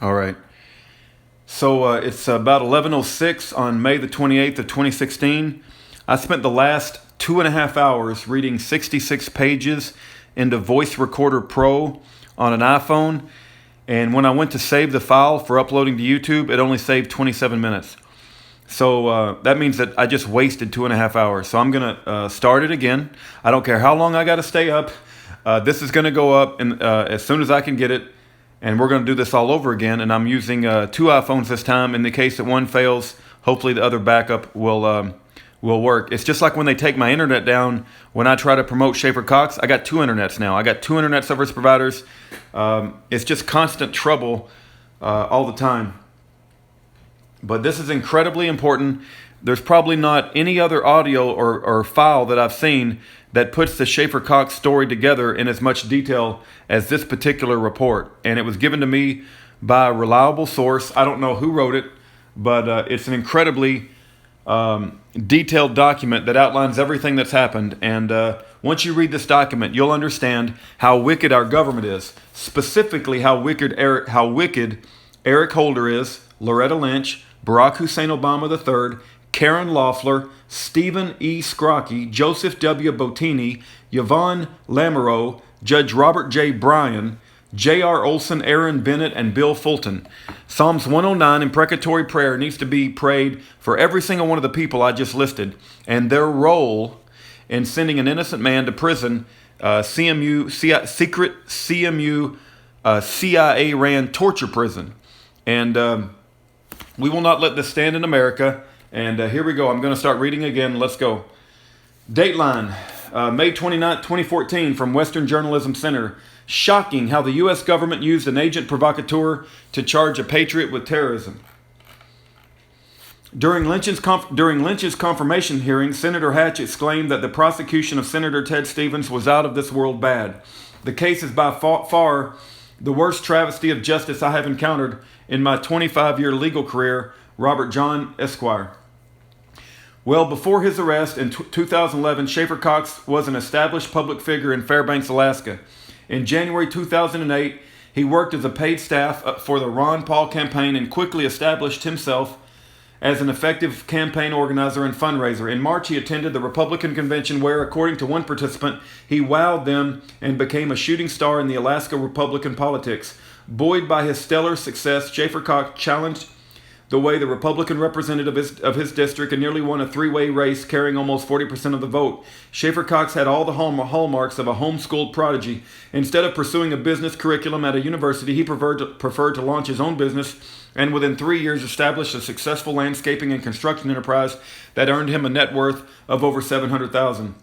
All right. So it's about 11:06 on May the 28th of 2016. I spent the last 2.5 hours reading 66 pages into Voice Recorder Pro on an iPhone, and when I went to save the file for uploading to YouTube, it only saved 27 minutes. So that means that I just wasted 2.5 hours. So I'm gonna start it again. I don't care how long I gotta stay up. This is gonna go up as soon as I can get it. And we're going to do this all over again. And I'm using 2 iPhones this time. In the case that one fails, hopefully the other backup will work. It's just like when they take my internet down when I try to promote Schaeffer Cox. I got 2 internets now. I got 2 internet service providers. It's just constant trouble all the time. But this is incredibly important. There's probably not any other audio or file that I've seen that puts the Schaeffer Cox story together in as much detail as this particular report. And it was given to me by a reliable source. I don't know who wrote it, but it's an incredibly detailed document that outlines everything that's happened. And once you read this document, you'll understand how wicked our government is. Specifically, how wicked Eric Holder is, Loretta Lynch, Barack Hussein Obama III, Karen Loeffler, Stephen E. Skrocki, Joseph W. Bottini, Yvonne Lamoureux, Judge Robert J. Bryan, J.R. Olson, Aaron Bennett, and Bill Fulton. Psalms 109 imprecatory prayer needs to be prayed for every single one of the people I just listed and their role in sending an innocent man to prison, secret CMU, CIA-ran torture prison. And we will not let this stand in America. And here we go. I'm going to start reading again. Let's go. Dateline, May 29, 2014, from Western Journalism Center. Shocking how the U.S. government used an agent provocateur to charge a patriot with terrorism. During Lynch's confirmation hearing, Senator Hatch exclaimed that the prosecution of Senator Ted Stevens was out of this world bad. The case is by far the worst travesty of justice I have encountered in my 25-year legal career, Robert John Esquire. Well, before his arrest in 2011, Schaeffer Cox was an established public figure in Fairbanks, Alaska. In January 2008, he worked as a paid staff for the Ron Paul campaign and quickly established himself as an effective campaign organizer and fundraiser. In March, he attended the Republican convention where, according to one participant, he wowed them and became a shooting star in the Alaska Republican politics. Buoyed by his stellar success, Schaeffer Cox challenged the way the Republican representative of his district and nearly won a 3-way race, carrying almost 40% of the vote. Schaeffer Cox had all the hallmarks of a homeschooled prodigy. Instead of pursuing a business curriculum at a university, he preferred to launch his own business, and within 3 years established a successful landscaping and construction enterprise that earned him a net worth of over $700,000.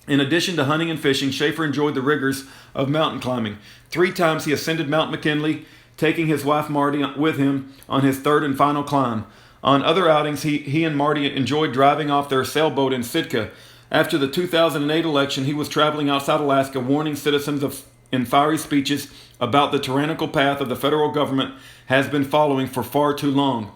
In addition to hunting and fishing, Schaeffer enjoyed the rigors of mountain climbing. 3 times he ascended Mount McKinley, taking his wife Marty with him on his 3rd and final climb. On other outings, he and Marty enjoyed driving off their sailboat in Sitka. After the 2008 election, he was traveling outside Alaska, warning citizens in fiery speeches about the tyrannical path of the federal government has been following for far too long.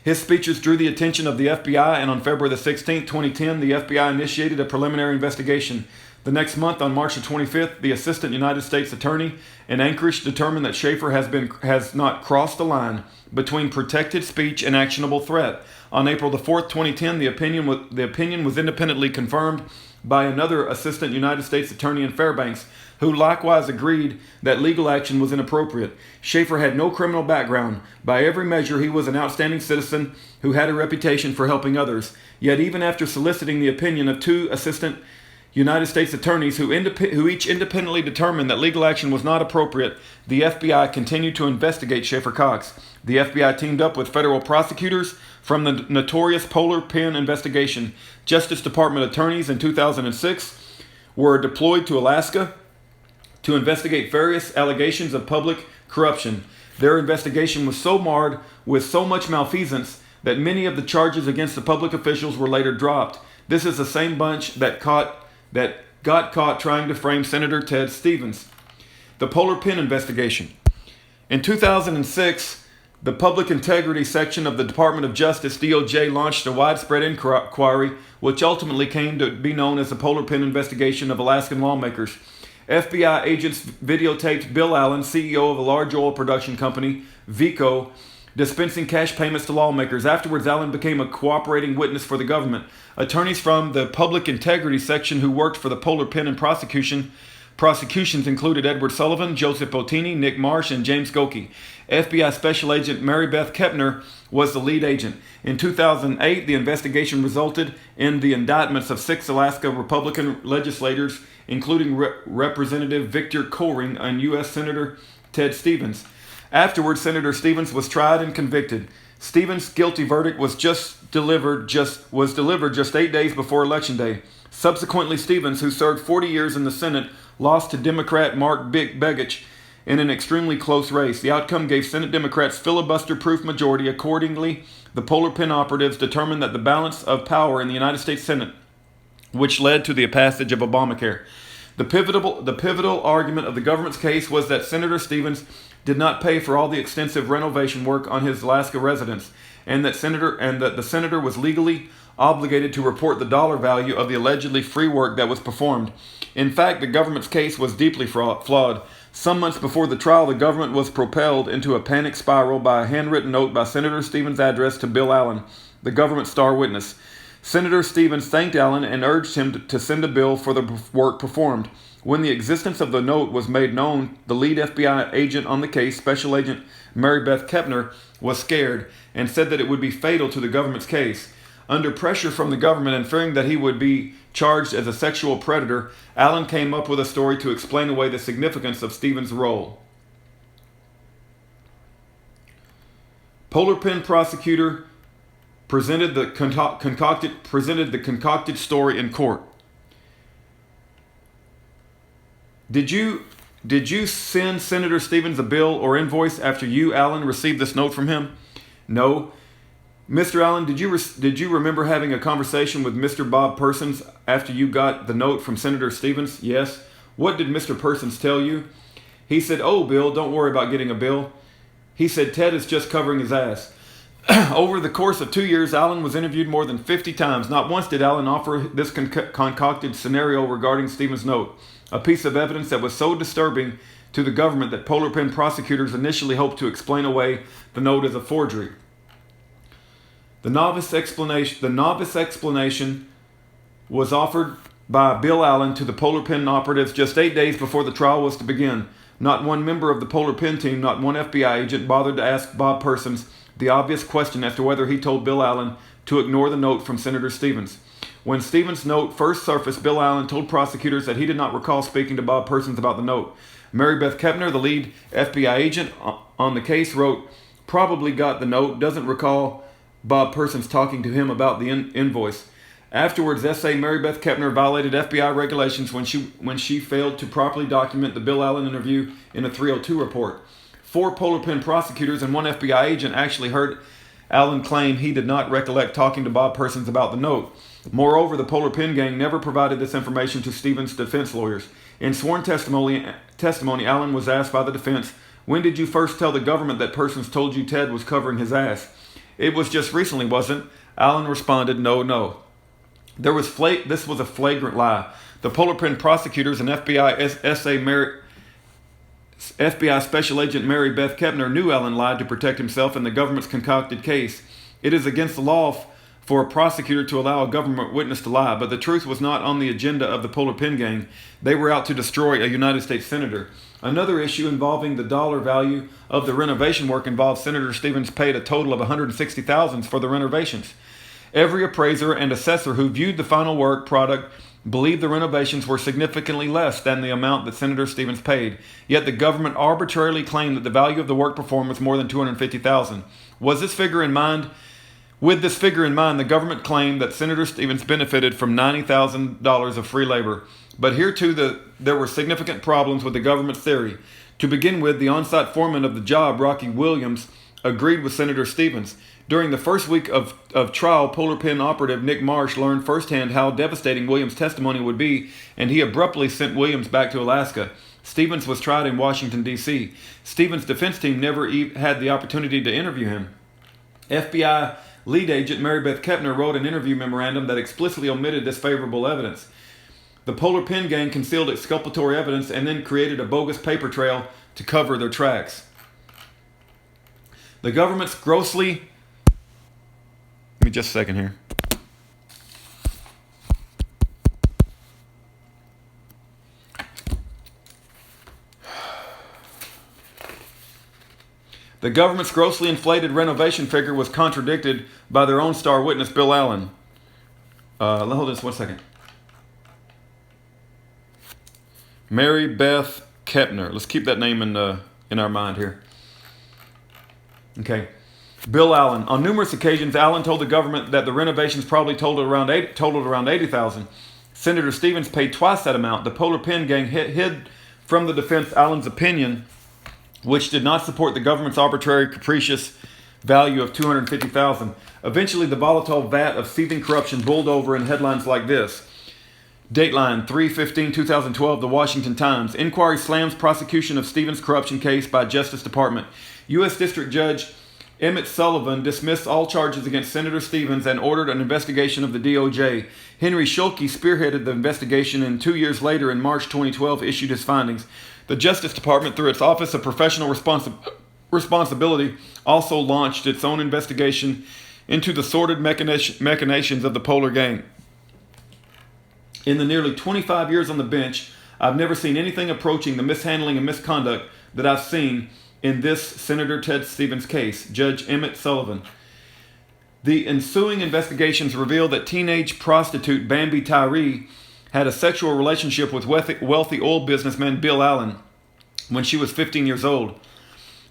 His speeches drew the attention of the FBI, and on February 16, 2010, the FBI initiated a preliminary investigation. The next month, on March 25th, the Assistant United States Attorney in Anchorage determined that Schaeffer has not crossed the line between protected speech and actionable threat. On April 4th, 2010, the opinion was independently confirmed by another Assistant United States Attorney in Fairbanks, who likewise agreed that legal action was inappropriate. Schaeffer had no criminal background. By every measure, he was an outstanding citizen who had a reputation for helping others. Yet even after soliciting the opinion of 2 Assistant United States attorneys who each independently determined that legal action was not appropriate, the FBI continued to investigate Schaeffer Cox. The FBI teamed up with federal prosecutors from the notorious Polar Pen investigation. Justice Department attorneys in 2006 were deployed to Alaska to investigate various allegations of public corruption. Their investigation was so marred with so much malfeasance that many of the charges against the public officials were later dropped. This is the same bunch that got caught trying to frame Senator Ted Stevens. The Polar Pen investigation. In 2006, the Public Integrity Section of the Department of Justice, DOJ, launched a widespread inquiry which ultimately came to be known as the Polar Pen investigation of Alaskan lawmakers. FBI agents videotaped Bill Allen, CEO of a large oil production company, Vico, dispensing cash payments to lawmakers. Afterwards, Allen became a cooperating witness for the government. Attorneys from the Public Integrity Section who worked for the Polar Pen and prosecutions included Edward Sullivan, Joseph Bottini, Nick Marsh, and James Skrocki. FBI Special Agent Mary Beth Kepner was the lead agent. In 2008, the investigation resulted in the indictments of 6 Alaska Republican legislators, including Representative Victor Coring and U.S. Senator Ted Stevens. Afterwards, Senator Stevens was tried and convicted. Stevens' guilty verdict was delivered just 8 days before Election Day. Subsequently, Stevens, who served 40 years in the Senate, lost to Democrat Mark Begich in an extremely close race. The outcome gave Senate Democrats filibuster-proof majority. Accordingly, the Polar Pen operatives determined that the balance of power in the United States Senate, which led to the passage of Obamacare. The pivotal argument of the government's case was that Senator Stevens did not pay for all the extensive renovation work on his Alaska residence, and that the senator was legally obligated to report the dollar value of the allegedly free work that was performed. In fact, the government's case was deeply flawed. Some months before the trial, the government was propelled into a panic spiral by a handwritten note by Senator Stevens' address to Bill Allen, the government's star witness. Senator Stevens thanked Allen and urged him to send a bill for the work performed. When the existence of the note was made known, the lead FBI agent on the case, Special Agent Mary Beth Kepner, was scared and said that it would be fatal to the government's case. Under pressure from the government and fearing that he would be charged as a sexual predator, Allen came up with a story to explain away the significance of Stevens' role. Polar Pen prosecutor presented the concocted story in court. Did you send Senator Stevens a bill or invoice after you, Allen, received this note from him? No. Mr. Allen, did you remember having a conversation with Mr. Bob Persons after you got the note from Senator Stevens? Yes. What did Mr. Persons tell you? He said, "Oh, Bill, don't worry about getting a bill." He said Ted is just covering his ass. Over the course of 2 years, Allen was interviewed more than 50 times. Not once did Allen offer this concocted scenario regarding Stevens' note, a piece of evidence that was so disturbing to the government that Polar Pen prosecutors initially hoped to explain away the note as a forgery. The novice explanation was offered by Bill Allen to the Polar Pen operatives just 8 days before the trial was to begin. Not one member of the Polar Pen team, not one FBI agent bothered to ask Bob Persons the obvious question as to whether he told Bill Allen to ignore the note from Senator Stevens. When Stevens' note first surfaced, Bill Allen told prosecutors that he did not recall speaking to Bob Persons about the note. Mary Beth Kepner, the lead FBI agent on the case, wrote, "Probably got the note, doesn't recall Bob Persons talking to him about the invoice." Afterwards, S.A. Mary Beth Kepner violated FBI regulations when she failed to properly document the Bill Allen interview in a 302 report. 4 Polar Pen prosecutors and 1 FBI agent actually heard Allen claim he did not recollect talking to Bob Persons about the note. Moreover, the Polar Pen gang never provided this information to Stevens' defense lawyers. In sworn testimony, Allen was asked by the defense, "When did you first tell the government that Persons told you Ted was covering his ass?" "It was just recently, wasn't?" Allen responded, No. This was a flagrant lie. The Polar Pen prosecutors and FBI Special Agent Mary Beth Kepner knew Allen lied to protect himself in the government's concocted case. It is against the law for a prosecutor to allow a government witness to lie, but the truth was not on the agenda of the Polar Pen gang. They were out to destroy a United States senator. Another issue involving the dollar value of the renovation work involved Senator Stevens paid a total of $160,000 for the renovations. Every appraiser and assessor who viewed the final work product believed the renovations were significantly less than the amount that Senator Stevens paid. Yet the government arbitrarily claimed that the value of the work performed was more than $250,000. With this figure in mind, the government claimed that Senator Stevens benefited from $90,000 of free labor. But here too, there were significant problems with the government's theory. To begin with, the on-site foreman of the job, Rocky Williams, agreed with Senator Stevens. During the first week of trial, Polar Pen operative Nick Marsh learned firsthand how devastating Williams' testimony would be, and he abruptly sent Williams back to Alaska. Stevens was tried in Washington, D.C. Stevens' defense team never had the opportunity to interview him. FBI lead agent Mary Beth Kepner wrote an interview memorandum that explicitly omitted this favorable evidence. The Polar Pen Gang concealed exculpatory evidence and then created a bogus paper trail to cover their tracks. The government's grossly... Give me just a second here. The government's grossly inflated renovation figure was contradicted by their own star witness, Bill Allen. Hold on just 1 second. Mary Beth Kepner. Let's keep that name in our mind here. Okay. Bill Allen. On numerous occasions, Allen told the government that the renovations probably totaled around $80,000. Senator Stevens paid twice that amount. The Polar Pen Gang hid from the defense Allen's opinion, which did not support the government's arbitrary, capricious value of $250,000. Eventually, the volatile vat of seething corruption boiled over in headlines like this. Dateline 3/15/2012, The Washington Times. Inquiry slams prosecution of Stevens corruption case by Justice Department. U.S. District Judge Emmett Sullivan dismissed all charges against Senator Stevens and ordered an investigation of the DOJ. Henry Schaeffer spearheaded the investigation and 2 years later, in March 2012, issued his findings. The Justice Department, through its Office of Professional Responsibility, also launched its own investigation into the sordid machinations of the Polar Gang. In the nearly 25 years on the bench, I've never seen anything approaching the mishandling and misconduct that I've seen in this Senator Ted Stevens case. Judge Emmett Sullivan. The ensuing investigations revealed that teenage prostitute Bambi Tyree had a sexual relationship with wealthy oil businessman Bill Allen when she was 15 years old.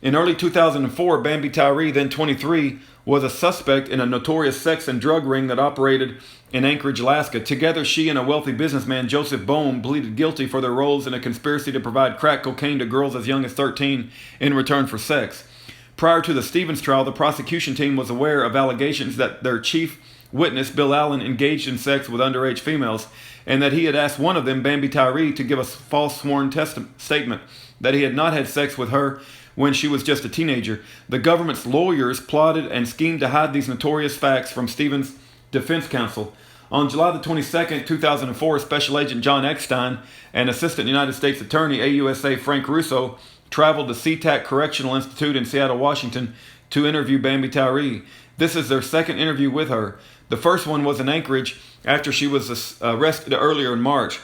In early 2004, Bambi Tyree, then 23, was a suspect in a notorious sex and drug ring that operated in Anchorage, Alaska. Together, she and a wealthy businessman, Joseph Bohm, pleaded guilty for their roles in a conspiracy to provide crack cocaine to girls as young as 13 in return for sex. Prior to the Stevens trial, the prosecution team was aware of allegations that their chief witness, Bill Allen, engaged in sex with underage females, and that he had asked one of them, Bambi Tyree, to give a false sworn statement that he had not had sex with her when she was just a teenager. The government's lawyers plotted and schemed to hide these notorious facts from Stevens' defense counsel. On July the 22nd, 2004, Special Agent John Eckstein and Assistant United States Attorney AUSA Frank Russo traveled to SeaTac Correctional Institute in Seattle, Washington to interview Bambi Tyree. This is their second interview with her. The first one was in Anchorage after she was arrested earlier in March.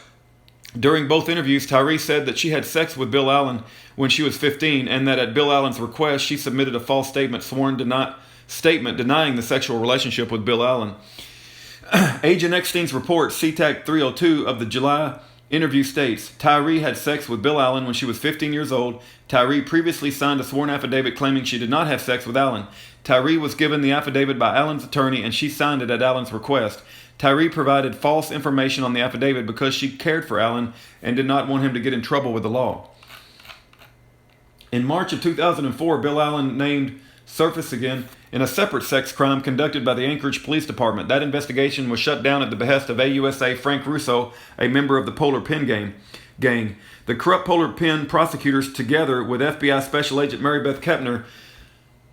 During both interviews, Tyree said that she had sex with Bill Allen when she was 15 and that at Bill Allen's request, she submitted a false statement denying the sexual relationship with Bill Allen. Agent Eckstein's report, SeaTac 302 of the July interview states, Tyree had sex with Bill Allen when she was 15 years old. Tyree previously signed a sworn affidavit claiming she did not have sex with Allen. Tyree was given the affidavit by Allen's attorney and she signed it at Allen's request. Tyree provided false information on the affidavit because she cared for Allen and did not want him to get in trouble with the law. In March of 2004, Bill Allen named surfaced again in a separate sex crime conducted by the Anchorage Police Department. That investigation was shut down at the behest of AUSA Frank Russo, a member of the Polar Pen Gang. The corrupt Polar Pen prosecutors, together with FBI Special Agent Mary Beth Kepner,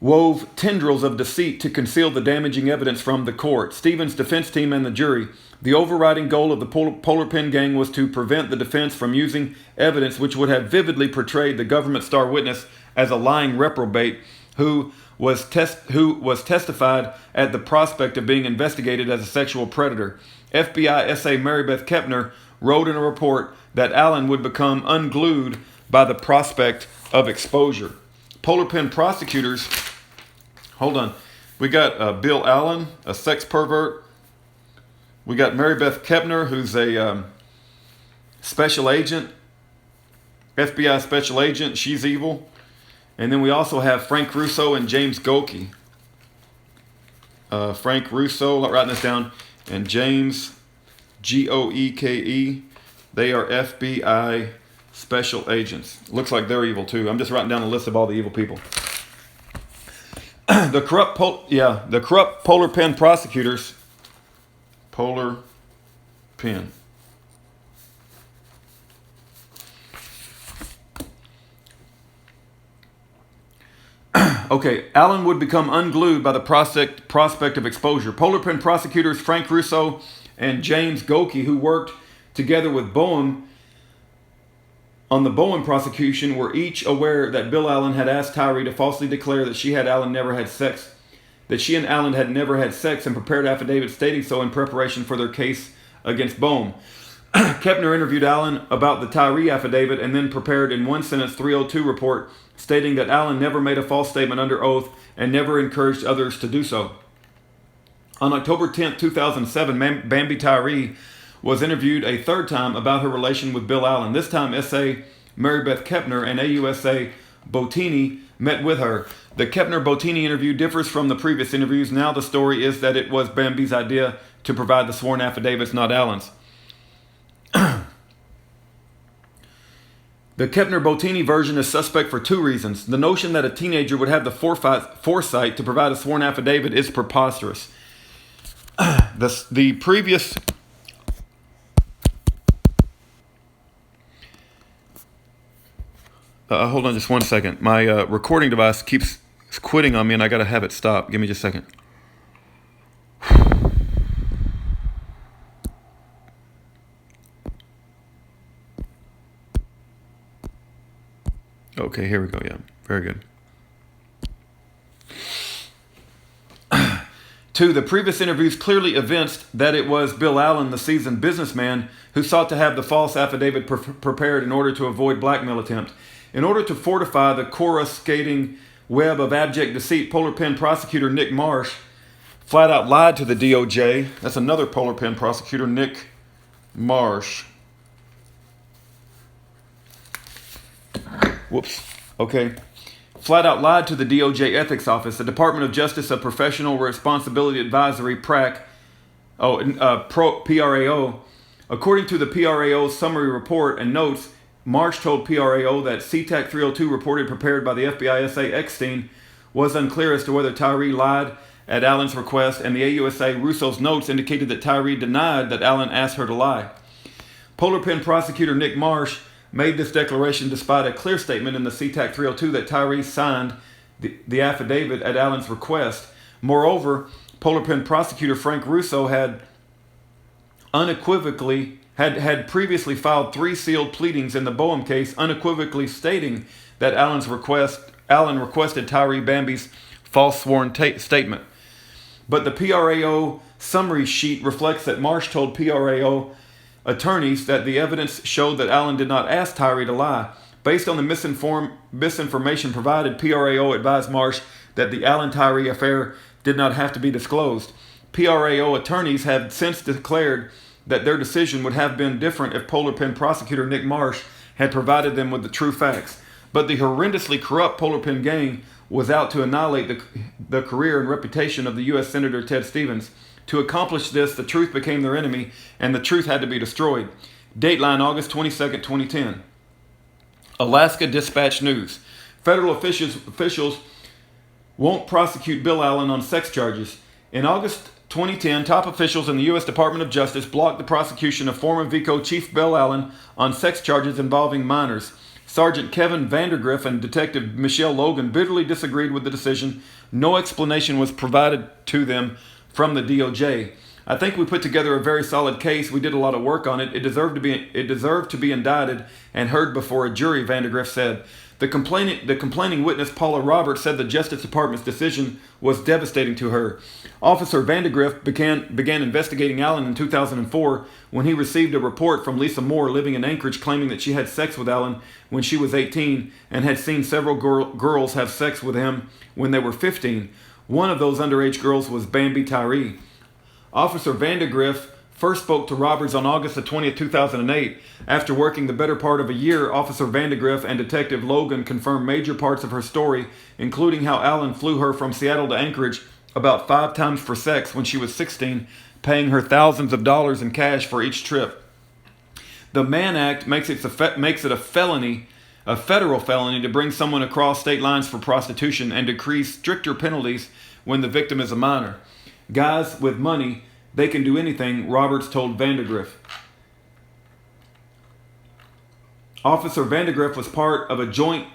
wove tendrils of deceit to conceal the damaging evidence from the court, Stevens' defense team, and the jury. The overriding goal of the Polar Pen Gang was to prevent the defense from using evidence which would have vividly portrayed the government star witness as a lying reprobate who was testified at the prospect of being investigated as a sexual predator. FBI SA Mary Beth Kepner wrote in a report that Allen would become unglued by the prospect of exposure. Polar Pen prosecutors, hold on, we got Bill Allen, a sex pervert. We got Mary Beth Kepner, who's a special agent, FBI special agent. She's evil. And then we also have Frank Russo and James Goeke. Frank Russo, writing this down, and James, Goeke. They are FBI special agents. Looks like they're evil too. I'm just writing down a list of all the evil people. The corrupt Polar Pen prosecutors. Polar Pen. Okay, Allen would become unglued by the prospect of exposure. Polar Pen prosecutors Frank Russo and James Goeke, who worked together with Bowen on the Bowen prosecution, were each aware that Bill Allen had asked Tyree to falsely declare that she and Allen had never had sex, and prepared affidavits stating so in preparation for their case against Bowen. Kepner interviewed Allen about the Tyree affidavit and then prepared in one sentence 302 report stating that Allen never made a false statement under oath and never encouraged others to do so. On October 10, 2007, Bambi Tyree was interviewed a third time about her relation with Bill Allen. This time, S.A. Mary Beth Kepner and AUSA Bottini met with her. The Kepner-Bottini interview differs from the previous interviews. Now the story is that it was Bambi's idea to provide the sworn affidavits, not Allen's. The Kepner-Bottini version is suspect for two reasons. The notion that a teenager would have the foresight to provide a sworn affidavit is preposterous. The previous... hold on just one second. My recording device keeps quitting on me and I got to have it stop. Give me just a second. Okay, here we go. Yeah, very good. 2. The previous interviews clearly evinced that it was Bill Allen, the seasoned businessman, who sought to have the false affidavit prepared in order to avoid blackmail attempt. In order to fortify the coruscating web of abject deceit, Polar Pen prosecutor Nick Marsh flat out lied to the DOJ. That's another Polar Pen prosecutor, Nick Marsh. Whoops. Okay. Flat out lied to the DOJ Ethics Office, the Department of Justice of Professional Responsibility Advisory, PRAO. According to the PRAO's summary report and notes, Marsh told PRAO that CTAC 302 reported prepared by the FBI SA Eckstein was unclear as to whether Tyree lied at Allen's request, and the AUSA Russo's notes indicated that Tyree denied that Allen asked her to lie. Polar Pen prosecutor Nick Marsh made this declaration despite a clear statement in the CTAC 302 that Tyree signed the affidavit at Allen's request. Moreover, Polar Pen prosecutor Frank Russo had previously filed 3 sealed pleadings in the Boehm case, unequivocally stating that Allen requested Tyree Bambi's false sworn statement. But the PRAO summary sheet reflects that Marsh told PRAO attorneys that the evidence showed that Allen did not ask Tyree to lie. Based on the misinformation provided, PRAO advised Marsh that the Allen-Tyree affair did not have to be disclosed. PRAO attorneys have since declared that their decision would have been different if Polar Pen prosecutor Nick Marsh had provided them with the true facts. But the horrendously corrupt Polar Pen gang was out to annihilate the career and reputation of the U.S. Senator Ted Stevens. To accomplish this, the truth became their enemy, and the truth had to be destroyed. Dateline August 22, 2010. Alaska Dispatch News. Federal officials won't prosecute Bill Allen on sex charges. In August 2010, top officials in the U.S. Department of Justice blocked the prosecution of former VICO Chief Bill Allen on sex charges involving minors. Sergeant Kevin Vandergriff and Detective Michelle Logan bitterly disagreed with the decision. No explanation was provided to them from the DOJ. I think we put together a very solid case. We did a lot of work on it. It deserved to be indicted and heard before a jury, Vandergriff said. The complaining witness, Paula Roberts, said the Justice Department's decision was devastating to her. Officer Vandergriff began investigating Allen in 2004 when he received a report from Lisa Moore living in Anchorage claiming that she had sex with Allen when she was 18 and had seen several girls have sex with him when they were 15. One of those underage girls was Bambi Tyree. Officer Vandergriff first spoke to Roberts on August 20, 2008. After working the better part of a year, Officer Vandergriff and Detective Logan confirmed major parts of her story, including how Allen flew her from Seattle to Anchorage about 5 times for sex when she was 16, paying her thousands of dollars in cash for each trip. The Mann Act makes it a felony, a federal felony, to bring someone across state lines for prostitution and decrees stricter penalties when the victim is a minor. Guys with money, they can do anything, Roberts told Vandergriff. Officer Vandergriff was part of a joint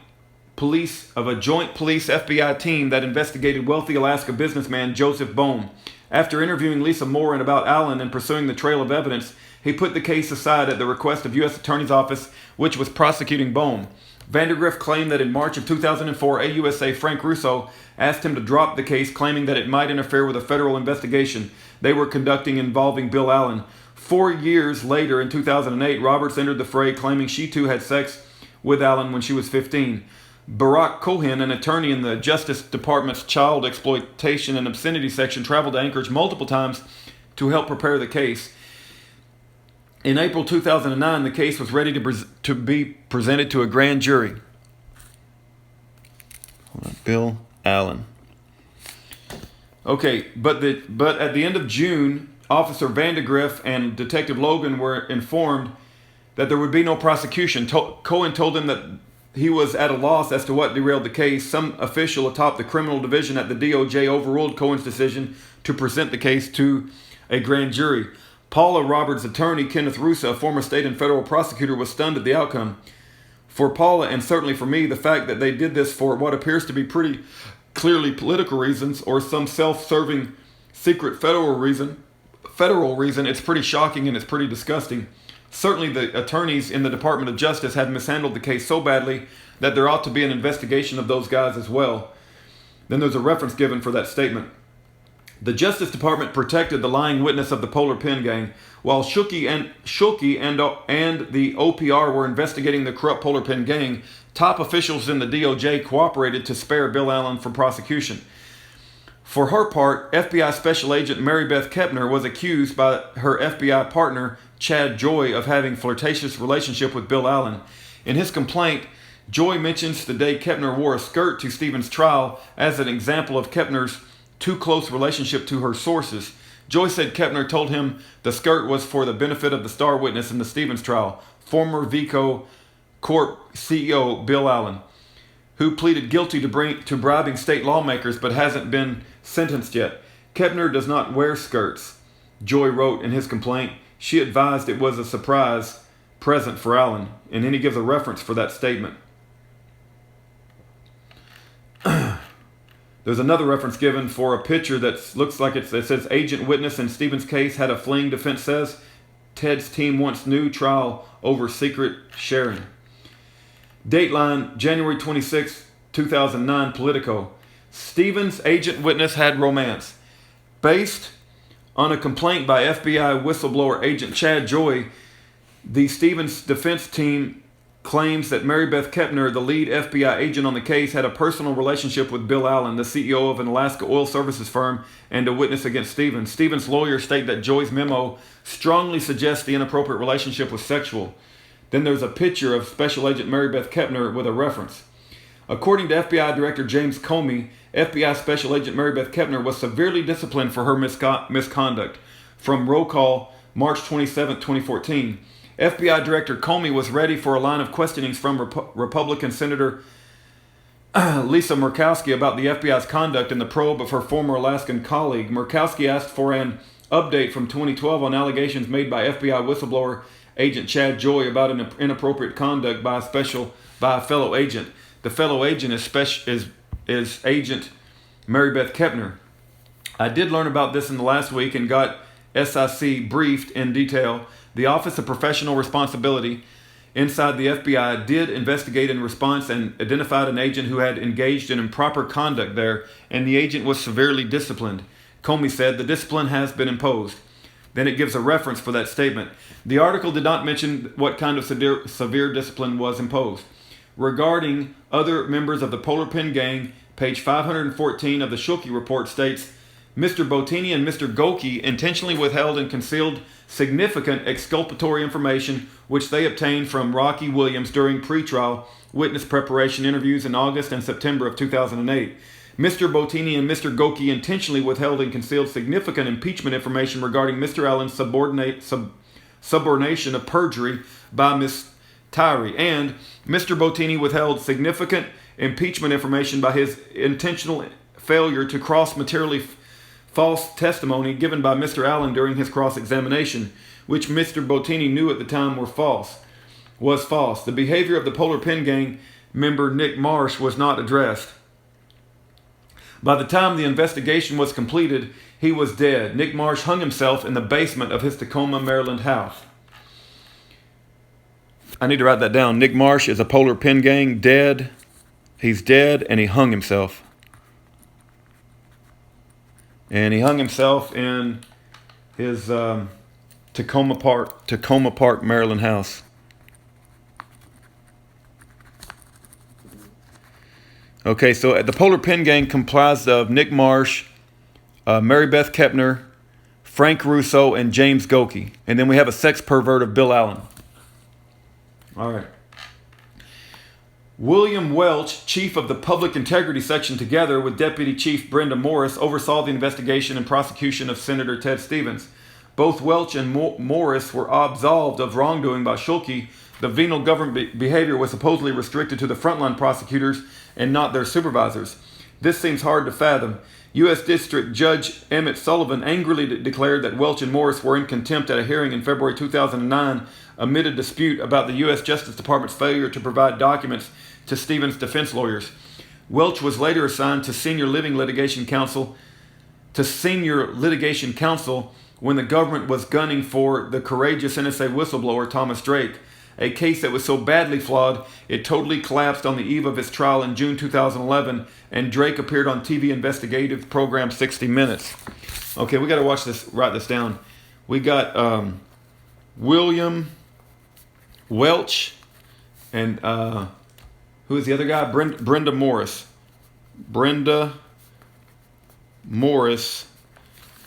police FBI team that investigated wealthy Alaska businessman Joseph Boehm. After interviewing Lisa Moore and about Allen and pursuing the trail of evidence, he put the case aside at the request of U.S. Attorney's Office, which was prosecuting Bohm. Vandergrift claimed that in March of 2004, AUSA Frank Russo asked him to drop the case, claiming that it might interfere with a federal investigation they were conducting involving Bill Allen. 4 years later, in 2008, Roberts entered the fray, claiming she too had sex with Allen when she was 15. Barak Cohen, an attorney in the Justice Department's Child Exploitation and Obscenity section, traveled to Anchorage multiple times to help prepare the case. In April 2009, the case was ready to be presented to a grand jury. Bill Allen. Okay, but at the end of June, Officer Vandergrift and Detective Logan were informed that there would be no prosecution. Cohen told them that he was at a loss as to what derailed the case. Some official atop the criminal division at the DOJ overruled Cohen's decision to present the case to a grand jury. Paula Roberts' attorney, Kenneth Russo, a former state and federal prosecutor, was stunned at the outcome. For Paula, and certainly for me, the fact that they did this for what appears to be pretty clearly political reasons or some self-serving secret federal reason, it's pretty shocking and it's pretty disgusting. Certainly the attorneys in the Department of Justice have mishandled the case so badly that there ought to be an investigation of those guys as well. Then there's a reference given for that statement. The Justice Department protected the lying witness of the Polar Pen Gang. While Skrocki and the OPR were investigating the corrupt Polar Pen Gang, top officials in the DOJ cooperated to spare Bill Allen from prosecution. For her part, FBI Special Agent Mary Beth Kepner was accused by her FBI partner, Chad Joy, of having a flirtatious relationship with Bill Allen. In his complaint, Joy mentions the day Kepner wore a skirt to Stevens' trial as an example of Kepner's too close relationship to her sources. Joy said Kepner told him the skirt was for the benefit of the star witness in the Stevens trial, former Vico Corp CEO Bill Allen, who pleaded guilty to bribing state lawmakers but hasn't been sentenced yet. Kepner does not wear skirts, Joy wrote in his complaint. She advised it was a surprise present for Allen, and then he gives a reference for that statement. There's another reference given for a picture that looks like it says agent witness in Stevens' case had a fling, defense says. Ted's team wants new trial over secret sharing. Dateline, January 26, 2009, Politico. Stevens' agent witness had romance. Based on a complaint by FBI whistleblower agent Chad Joy, the Stevens defense team claims that Mary Beth Kepner, the lead FBI agent on the case, had a personal relationship with Bill Allen, the CEO of an Alaska oil services firm and a witness against Stevens. Stevens' lawyers state that Joy's memo strongly suggests the inappropriate relationship was sexual. Then there's a picture of Special Agent Mary Beth Kepner with a reference. According to FBI Director James Comey, FBI Special Agent Mary Beth Kepner was severely disciplined for her misconduct. From roll call, March 27, 2014. FBI Director Comey was ready for a line of questionings from Republican Senator Lisa Murkowski about the FBI's conduct in the probe of her former Alaskan colleague. Murkowski asked for an update from 2012 on allegations made by FBI whistleblower agent Chad Joy about an inappropriate conduct by a fellow agent. The fellow agent is Agent Mary Beth Kepner. I did learn about this in the last week and got SIC briefed in detail. The Office of Professional Responsibility inside the FBI did investigate in response and identified an agent who had engaged in improper conduct there, and the agent was severely disciplined. Comey said the discipline has been imposed. Then it gives a reference for that statement. The article did not mention what kind of severe discipline was imposed. Regarding other members of the Polar Pen Gang, page 514 of the Skrocki report states, Mr. Bottini and Mr. Golke intentionally withheld and concealed significant exculpatory information which they obtained from Rocky Williams during pretrial witness preparation interviews in August and September of 2008. Mr. Bottini and Mr. Golke intentionally withheld and concealed significant impeachment information regarding Mr. Allen's subordination of perjury by Ms. Tyree, and Mr. Bottini withheld significant impeachment information by his intentional failure to cross materially false testimony given by Mr. Allen during his cross-examination, which Mr. Bottini knew at the time was false. The behavior of the Polar Pen Gang member Nick Marsh was not addressed. By the time the investigation was completed, he was dead. Nick Marsh hung himself in the basement of his Tacoma, Maryland house. I need to write that down. Nick Marsh is a Polar Pen Gang, dead. He's dead, and he hung himself. And he hung himself in his Tacoma Park, Maryland house. Okay, so the Polar Pen Gang comprised of Nick Marsh, Mary Beth Kepner, Frank Russo, and James Goki. And then we have a sex pervert of Bill Allen. All right. William Welch, chief of the Public Integrity Section, together with Deputy Chief Brenda Morris, oversaw the investigation and prosecution of Senator Ted Stevens. Both Welch and Morris were absolved of wrongdoing by Skrocki. The venal government behavior was supposedly restricted to the frontline prosecutors and not their supervisors. This seems hard to fathom. U.S. District Judge Emmett Sullivan angrily declared that Welch and Morris were in contempt at a hearing in February 2009 amid a dispute about the U.S. Justice Department's failure to provide documents to Stevens' defense lawyers. Welch was later assigned to senior litigation counsel when the government was gunning for the courageous NSA whistleblower Thomas Drake, a case that was so badly flawed it totally collapsed on the eve of its trial in June 2011, and Drake appeared on TV investigative program 60 Minutes. Okay, we got to watch this, write this down. We got William Welch and who is the other guy? Brenda Morris. Brenda Morris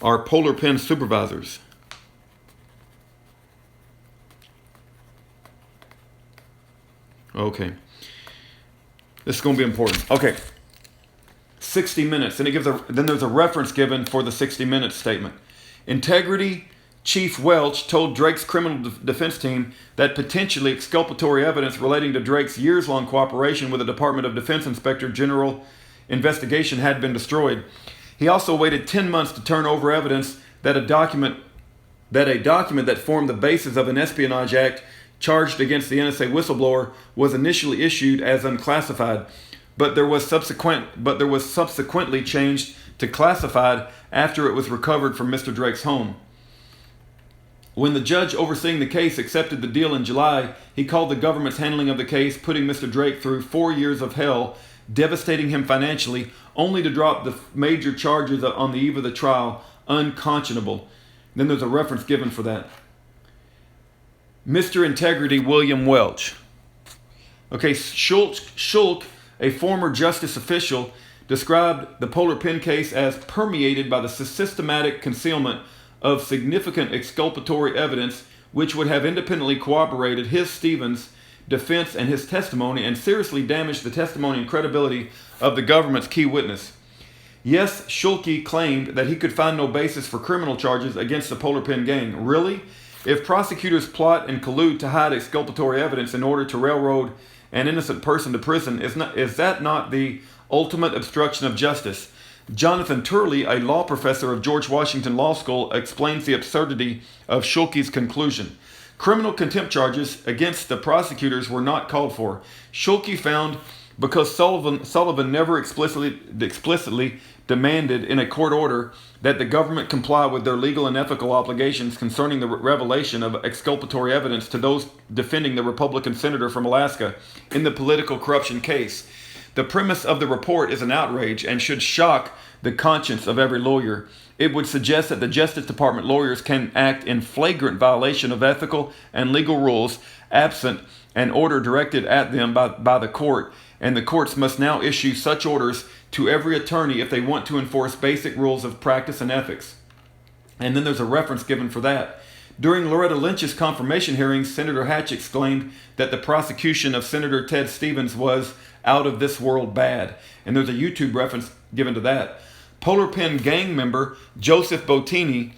are Polar Pen supervisors. Okay. This is going to be important. Okay. 60 Minutes. And it gives then there's a reference given for the 60 Minutes statement. Integrity Chief Welch told Drake's criminal defense team that potentially exculpatory evidence relating to Drake's years-long cooperation with the Department of Defense Inspector General investigation had been destroyed. He also waited 10 months to turn over evidence that a document that formed the basis of an espionage act charged against the NSA whistleblower was initially issued as unclassified, but there was subsequently changed to classified after it was recovered from Mr. Drake's home. When the judge overseeing the case accepted the deal in July, he called the government's handling of the case, putting Mr. Drake through 4 years of hell, devastating him financially, only to drop the major charges on the eve of the trial, unconscionable. Then there's a reference given for that. Mr. Integrity William Welch. Okay, Schulk, a former justice official, described the Polar Pen case as permeated by the systematic concealment of significant exculpatory evidence which would have independently corroborated his, Stevens' defense and his testimony and seriously damaged the testimony and credibility of the government's key witness. Yes, Skrocki claimed that he could find no basis for criminal charges against the Polar Pen Gang. Really? If prosecutors plot and collude to hide exculpatory evidence in order to railroad an innocent person to prison, is that not the ultimate obstruction of justice? Jonathan Turley, a law professor of George Washington Law School, explains the absurdity of Skrocki's conclusion. Criminal contempt charges against the prosecutors were not called for. Skrocki found because Sullivan never explicitly demanded in a court order that the government comply with their legal and ethical obligations concerning the revelation of exculpatory evidence to those defending the Republican senator from Alaska in the political corruption case. The premise of the report is an outrage and should shock the conscience of every lawyer. It would suggest that the Justice Department lawyers can act in flagrant violation of ethical and legal rules absent an order directed at them by the court, and the courts must now issue such orders to every attorney if they want to enforce basic rules of practice and ethics. And then there's a reference given for that. During Loretta Lynch's confirmation hearings, Senator Hatch exclaimed that the prosecution of Senator Ted Stevens was out of this world bad. And there's a YouTube reference given to that. Polar Pen Gang member Joseph Bottini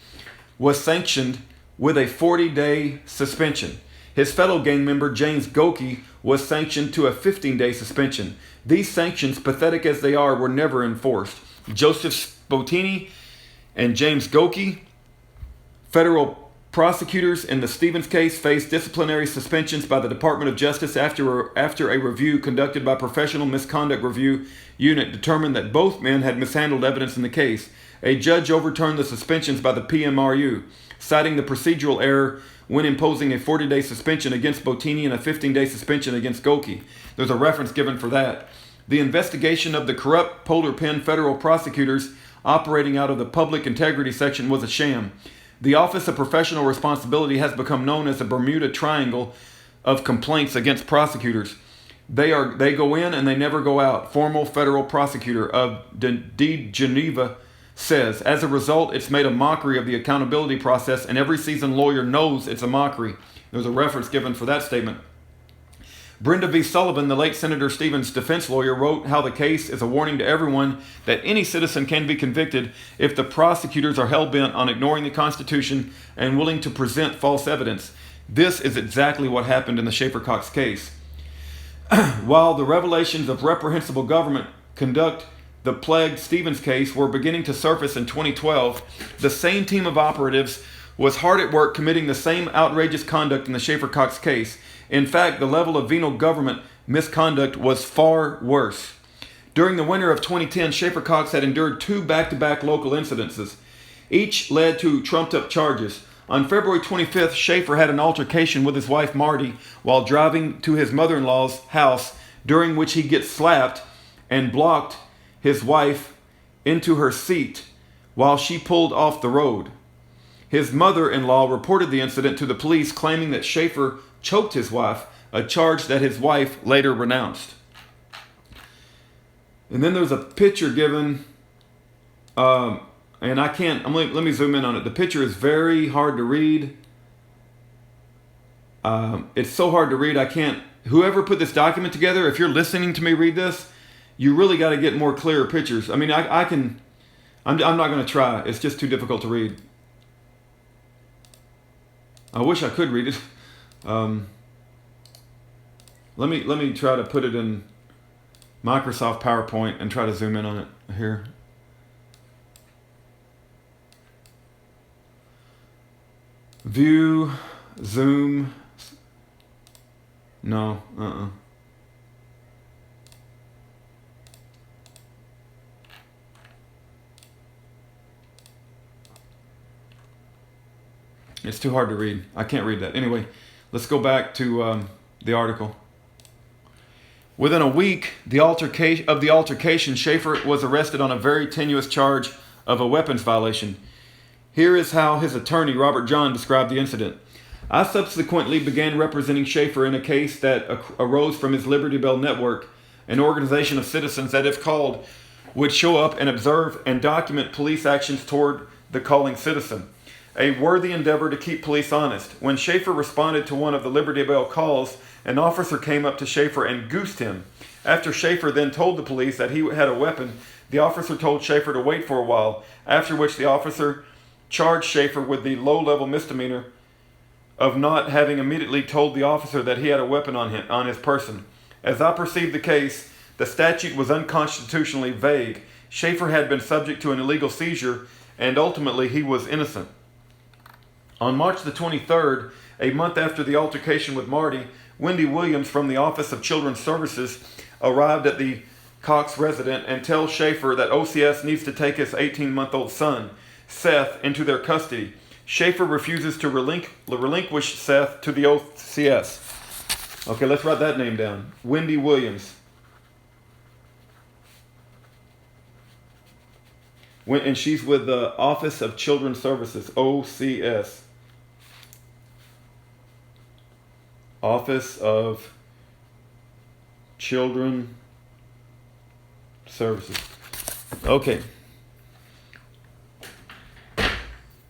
was sanctioned with a 40-day suspension. His fellow gang member James Goki was sanctioned to a 15-day suspension. These sanctions, pathetic as they are, were never enforced. Joseph Bottini and James Goki, federal prosecutors in the Stevens case, faced disciplinary suspensions by the Department of Justice after a review conducted by Professional Misconduct Review Unit determined that both men had mishandled evidence in the case. A judge overturned the suspensions by the PMRU, citing the procedural error when imposing a 40-day suspension against Bottini and a 15-day suspension against Skrocki. There's a reference given for that. The investigation of the corrupt Polar Pen federal prosecutors operating out of the Public Integrity Section was a sham. The Office of Professional Responsibility has become known as the Bermuda Triangle of complaints against prosecutors. They go in and they never go out. Formal federal prosecutor of Geneva says, as a result, it's made a mockery of the accountability process, and every seasoned lawyer knows it's a mockery. There's a reference given for that statement. Brenda V. Sullivan, the late Senator Stevens' defense lawyer, wrote how the case is a warning to everyone that any citizen can be convicted if the prosecutors are hell-bent on ignoring the Constitution and willing to present false evidence. This is exactly what happened in the Schaeffer Cox case. While the revelations of reprehensible government conduct the plagued Stevens case were beginning to surface in 2012, the same team of operatives was hard at work committing the same outrageous conduct in the Schaeffer Cox case. In fact, the level of venal government misconduct was far worse. During the winter of 2010, Schaeffer Cox had endured 2 back-to-back local incidences. Each led to trumped-up charges. On February 25th, Schaeffer had an altercation with his wife Marty while driving to his mother-in-law's house, during which he gets slapped and blocked his wife into her seat while she pulled off the road. His mother-in-law reported the incident to the police, claiming that Schaeffer choked his wife, a charge that his wife later renounced. And then there's a picture given, and let me zoom in on it. The picture is very hard to read. It's so hard to read, whoever put this document together, if you're listening to me read this, you really got to get more clearer pictures. I mean, I'm not going to try. It's just too difficult to read. I wish I could read it. Let me try to put it in Microsoft PowerPoint and try to zoom in on it here. View, zoom. No, It's too hard to read. I can't read that. Anyway, let's go back to the article. Within a week of the altercation, Schaeffer was arrested on a very tenuous charge of a weapons violation. Here is how his attorney, Robert John, described the incident. I subsequently began representing Schaeffer in a case that arose from his Liberty Bell Network, an organization of citizens that, if called, would show up and observe and document police actions toward the calling citizen. A worthy endeavor to keep police honest. When Schaeffer responded to one of the Liberty Bell calls, an officer came up to Schaeffer and goosed him. After Schaeffer then told the police that he had a weapon, the officer told Schaeffer to wait for a while, after which the officer charged Schaeffer with the low-level misdemeanor of not having immediately told the officer that he had a weapon on his person. As I perceived the case, the statute was unconstitutionally vague. Schaeffer had been subject to an illegal seizure, and ultimately he was innocent. On March the 23rd, a month after the altercation with Marty, Wendy Williams from the Office of Children's Services arrived at the Cox residence and tells Schaeffer that OCS needs to take his 18-month-old son, Seth, into their custody. Schaeffer refuses to relinquish Seth to the OCS. Okay, let's write that name down. Wendy Williams. And she's with the Office of Children's Services, OCS. Office of Children Services. Okay.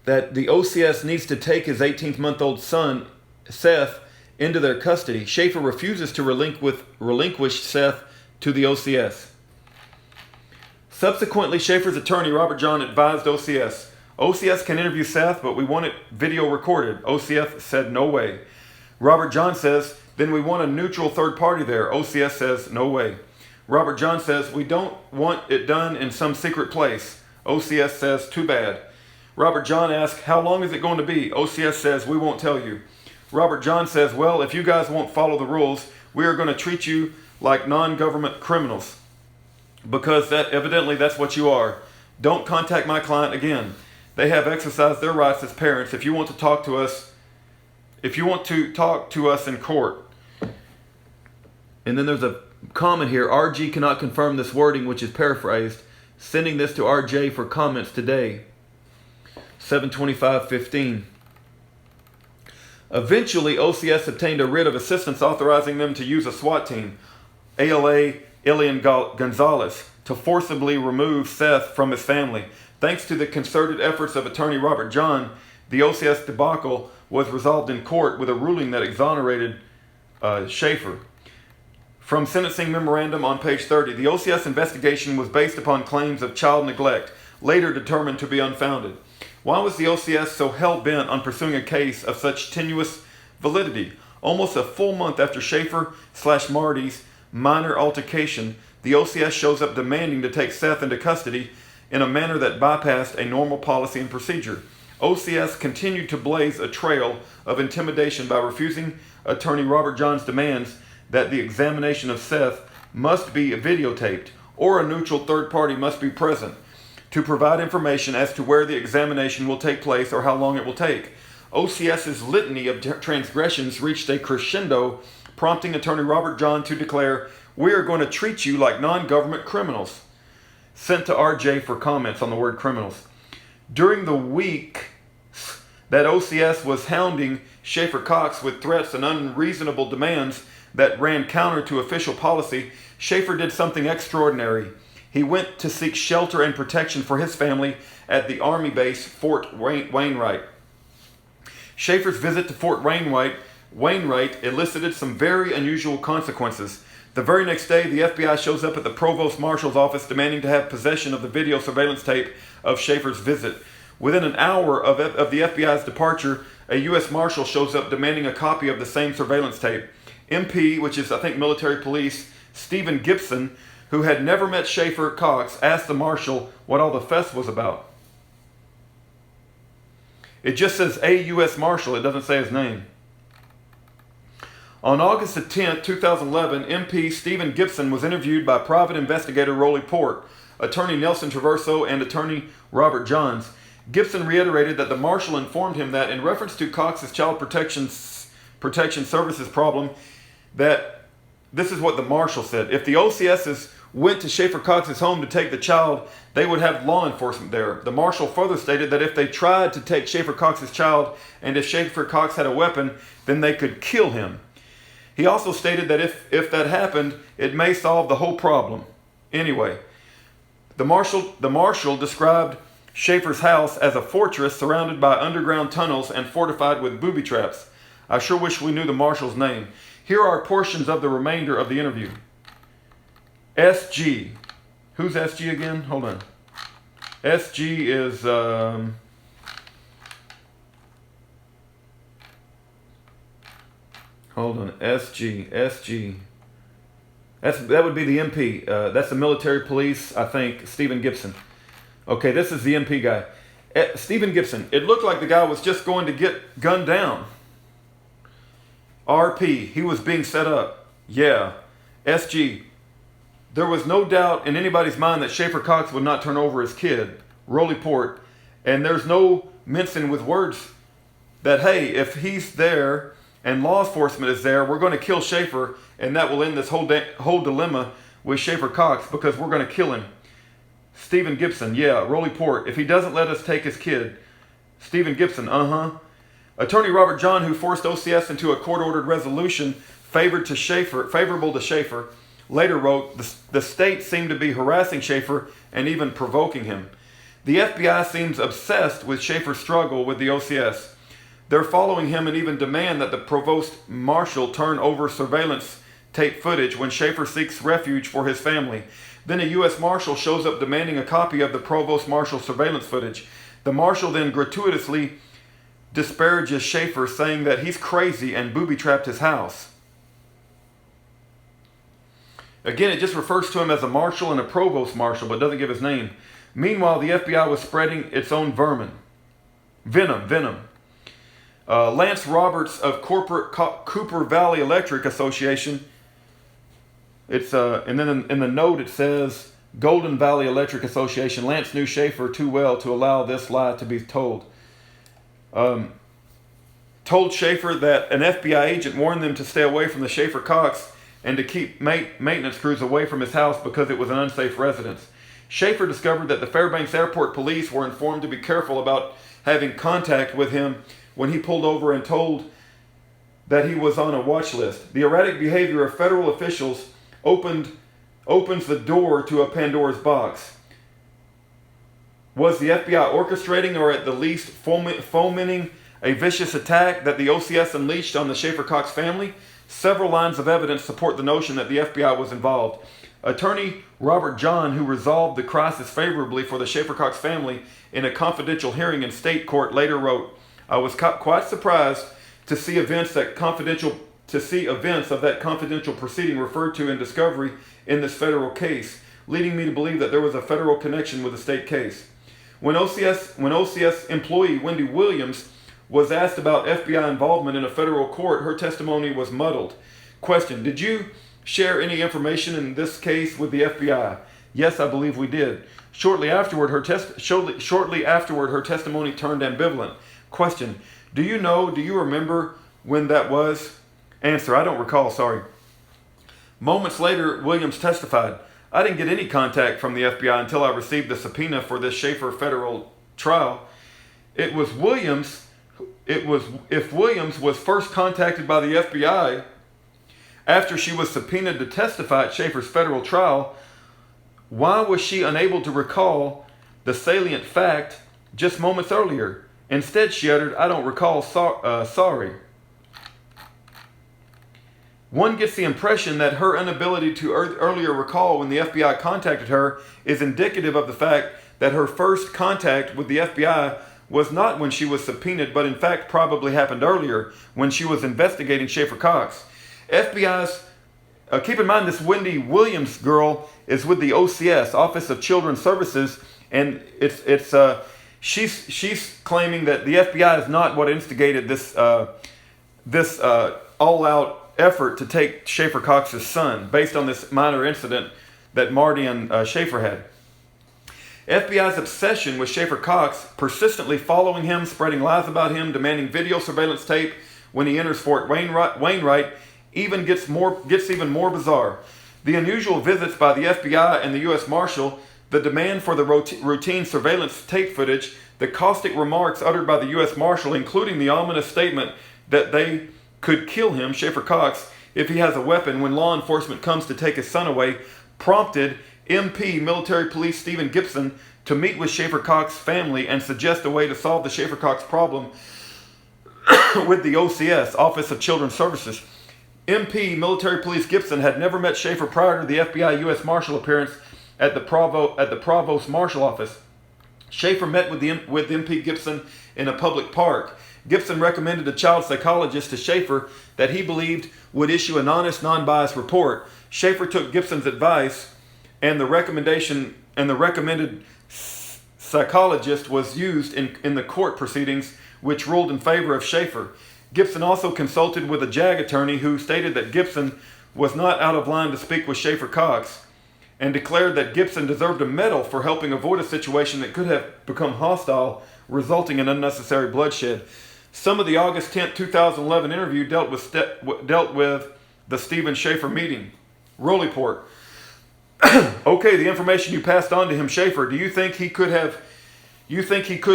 That the OCS needs to take his 18-month-old son, Seth, into their custody. Schaeffer refuses to relinquish Seth to the OCS. Subsequently, Schaeffer's attorney, Robert John, advised OCS, OCS can interview Seth, but we want it video recorded. OCS said, no way. Robert John says, then we want a neutral third party there. OCS says, no way. Robert John says, we don't want it done in some secret place. OCS says, too bad. Robert John asks, how long is it going to be? OCS says, we won't tell you. Robert John says, well, if you guys won't follow the rules, we are going to treat you like non-government criminals. Because evidently that's what you are. Don't contact my client again. They have exercised their rights as parents. If you want to talk to us, if you want to talk to us in court. And then there's a comment here. RG cannot confirm this wording, which is paraphrased. Sending this to RJ for comments today. 7/25/15. Eventually, OCS obtained a writ of assistance authorizing them to use a SWAT team, ALA Elian Gonzalez, to forcibly remove Seth from his family. Thanks to the concerted efforts of attorney Robert John, the OCS debacle was resolved in court with a ruling that exonerated Schaeffer. From sentencing memorandum on page 30, the OCS investigation was based upon claims of child neglect, later determined to be unfounded. Why was the OCS so hell-bent on pursuing a case of such tenuous validity? Almost a full month after Schaeffer/Marty's minor altercation, the OCS shows up demanding to take Seth into custody in a manner that bypassed a normal policy and procedure. OCS continued to blaze a trail of intimidation by refusing attorney Robert John's demands that the examination of Seth must be videotaped, or a neutral third party must be present to provide information as to where the examination will take place or how long it will take. OCS's litany of transgressions reached a crescendo, prompting attorney Robert John to declare, "We are going to treat you like non-government criminals." Sent to RJ for comments on the word criminals. During the week that OCS was hounding Schaeffer Cox with threats and unreasonable demands that ran counter to official policy, Schaeffer did something extraordinary. He went to seek shelter and protection for his family at the Army base Fort Wainwright. Schaeffer's visit to Fort Wainwright elicited some very unusual consequences. The very next day, the FBI shows up at the Provost Marshal's office demanding to have possession of the video surveillance tape of Schaeffer's visit. Within an hour of the FBI's departure, a U.S. Marshal shows up demanding a copy of the same surveillance tape. MP, which is I think military police, Stephen Gibson, who had never met Schaeffer Cox, asked the Marshal what all the fuss was about. It just says a U.S. Marshal, it doesn't say his name. On August the 10th, 2011, MP Stephen Gibson was interviewed by private investigator Rolly Port, attorney Nelson Traverso, and attorney Robert Johns. Gibson reiterated that the Marshal informed him that in reference to Cox's child protection services problem, that this is what the Marshal said. If the OCSs went to Schaeffer Cox's home to take the child, they would have law enforcement there. The Marshal further stated that if they tried to take Schaeffer Cox's child and if Schaeffer Cox had a weapon, then they could kill him. He also stated that if that happened, it may solve the whole problem. Anyway, the Marshal described Schaeffer's house as a fortress surrounded by underground tunnels and fortified with booby traps. I sure wish we knew the Marshal's name. Here are portions of the remainder of the interview. SG. Who's SG again? Hold on. SG is... hold on. SG. That would be the MP. That's the military police, I think, Stephen Gibson. Okay, this is the MP guy. Stephen Gibson. It looked like the guy was just going to get gunned down. RP. He was being set up. Yeah. SG. There was no doubt in anybody's mind that Schaeffer Cox would not turn over his kid. Rolly Port. And there's no mincing with words that, hey, if he's there and law enforcement is there, we're going to kill Schaeffer, and that will end this whole dilemma with Schaeffer Cox because we're going to kill him. Stephen Gibson, yeah. Rolly Port, if he doesn't let us take his kid. Stephen Gibson, Attorney Robert John, who forced OCS into a court-ordered resolution favorable to Schaeffer, later wrote, the state seemed to be harassing Schaeffer and even provoking him. The FBI seems obsessed with Schaeffer's struggle with the OCS. They're following him and even demand that the Provost Marshal turn over surveillance tape footage when Schaeffer seeks refuge for his family. Then a U.S. Marshal shows up demanding a copy of the Provost Marshal's surveillance footage. The Marshal then gratuitously disparages Schaeffer, saying that he's crazy and booby-trapped his house. Again, it just refers to him as a Marshal and a Provost Marshal, but doesn't give his name. Meanwhile, the FBI was spreading its own venom. Lance Roberts of Cooper Valley Electric Association. And then in the note it says, Golden Valley Electric Association. Lance knew Schaeffer too well to allow this lie to be told. Told told Schaeffer that an FBI agent warned them to stay away from the Schaeffer Cox and to keep maintenance crews away from his house because it was an unsafe residence. Schaeffer discovered that the Fairbanks Airport police were informed to be careful about having contact with him when he pulled over and told that he was on a watch list. The erratic behavior of federal officials opens the door to a Pandora's box. Was the FBI orchestrating or at the least fomenting a vicious attack that the OCS unleashed on the Schaeffer Cox family? Several lines of evidence support the notion that the FBI was involved. Attorney Robert John, who resolved the crisis favorably for the Schaeffer Cox family in a confidential hearing in state court, later wrote, "I was quite surprised to see events of that confidential proceeding referred to in discovery in this federal case, leading me to believe that there was a federal connection with the state case." When OCS employee Wendy Williams was asked about FBI involvement in a federal court, her testimony was muddled. Question: did you share any information in this case with the FBI? Yes, I believe we did. Shortly afterward, her testimony turned ambivalent. Question: do you remember when that was? Answer: I don't recall, sorry. Moments later, Williams testified, "I didn't get any contact from the FBI until I received the subpoena for this Schaeffer federal trial. If Williams was first contacted by the FBI after she was subpoenaed to testify at Schaeffer's federal trial, why was she unable to recall the salient fact just moments earlier? Instead, she uttered, 'I don't recall, sorry.' One gets the impression that her inability to earlier recall when the FBI contacted her is indicative of the fact that her first contact with the FBI was not when she was subpoenaed, but in fact probably happened earlier when she was investigating Schaeffer Cox. FBI's, keep in mind this Wendy Williams girl is with the OCS, Office of Children's Services, and she's claiming that the FBI is not what instigated this all-out effort to take Schaeffer Cox's son, based on this minor incident that Marty and Schaeffer had. FBI's obsession with Schaeffer Cox, persistently following him, spreading lies about him, demanding video surveillance tape when he enters Fort Wainwright, even gets even more bizarre. The unusual visits by the FBI and the U.S. Marshal, the demand for the routine surveillance tape footage, the caustic remarks uttered by the U.S. Marshal, including the ominous statement that they could kill him, Schaeffer Cox, if he has a weapon when law enforcement comes to take his son away, prompted MP Military Police Stephen Gibson to meet with Schaeffer Cox family and suggest a way to solve the Schaeffer Cox problem with the OCS, Office of Children's Services. MP Military Police Gibson had never met Schaeffer prior to the FBI U.S. Marshal appearance at the Provost Marshal Office. Schaeffer met with MP Gibson in a public park. Gibson recommended a child psychologist to Schaeffer that he believed would issue an honest, non-biased report. Schaeffer took Gibson's advice, and the recommended psychologist was used in the court proceedings, which ruled in favor of Schaeffer. Gibson also consulted with a JAG attorney who stated that Gibson was not out of line to speak with Schaeffer Cox, and declared that Gibson deserved a medal for helping avoid a situation that could have become hostile, resulting in unnecessary bloodshed. Some of the August 10, 2011 interview dealt with the Stephen Schaeffer meeting. Roll report. Okay, the information you passed on to him, Schaeffer, do you think he could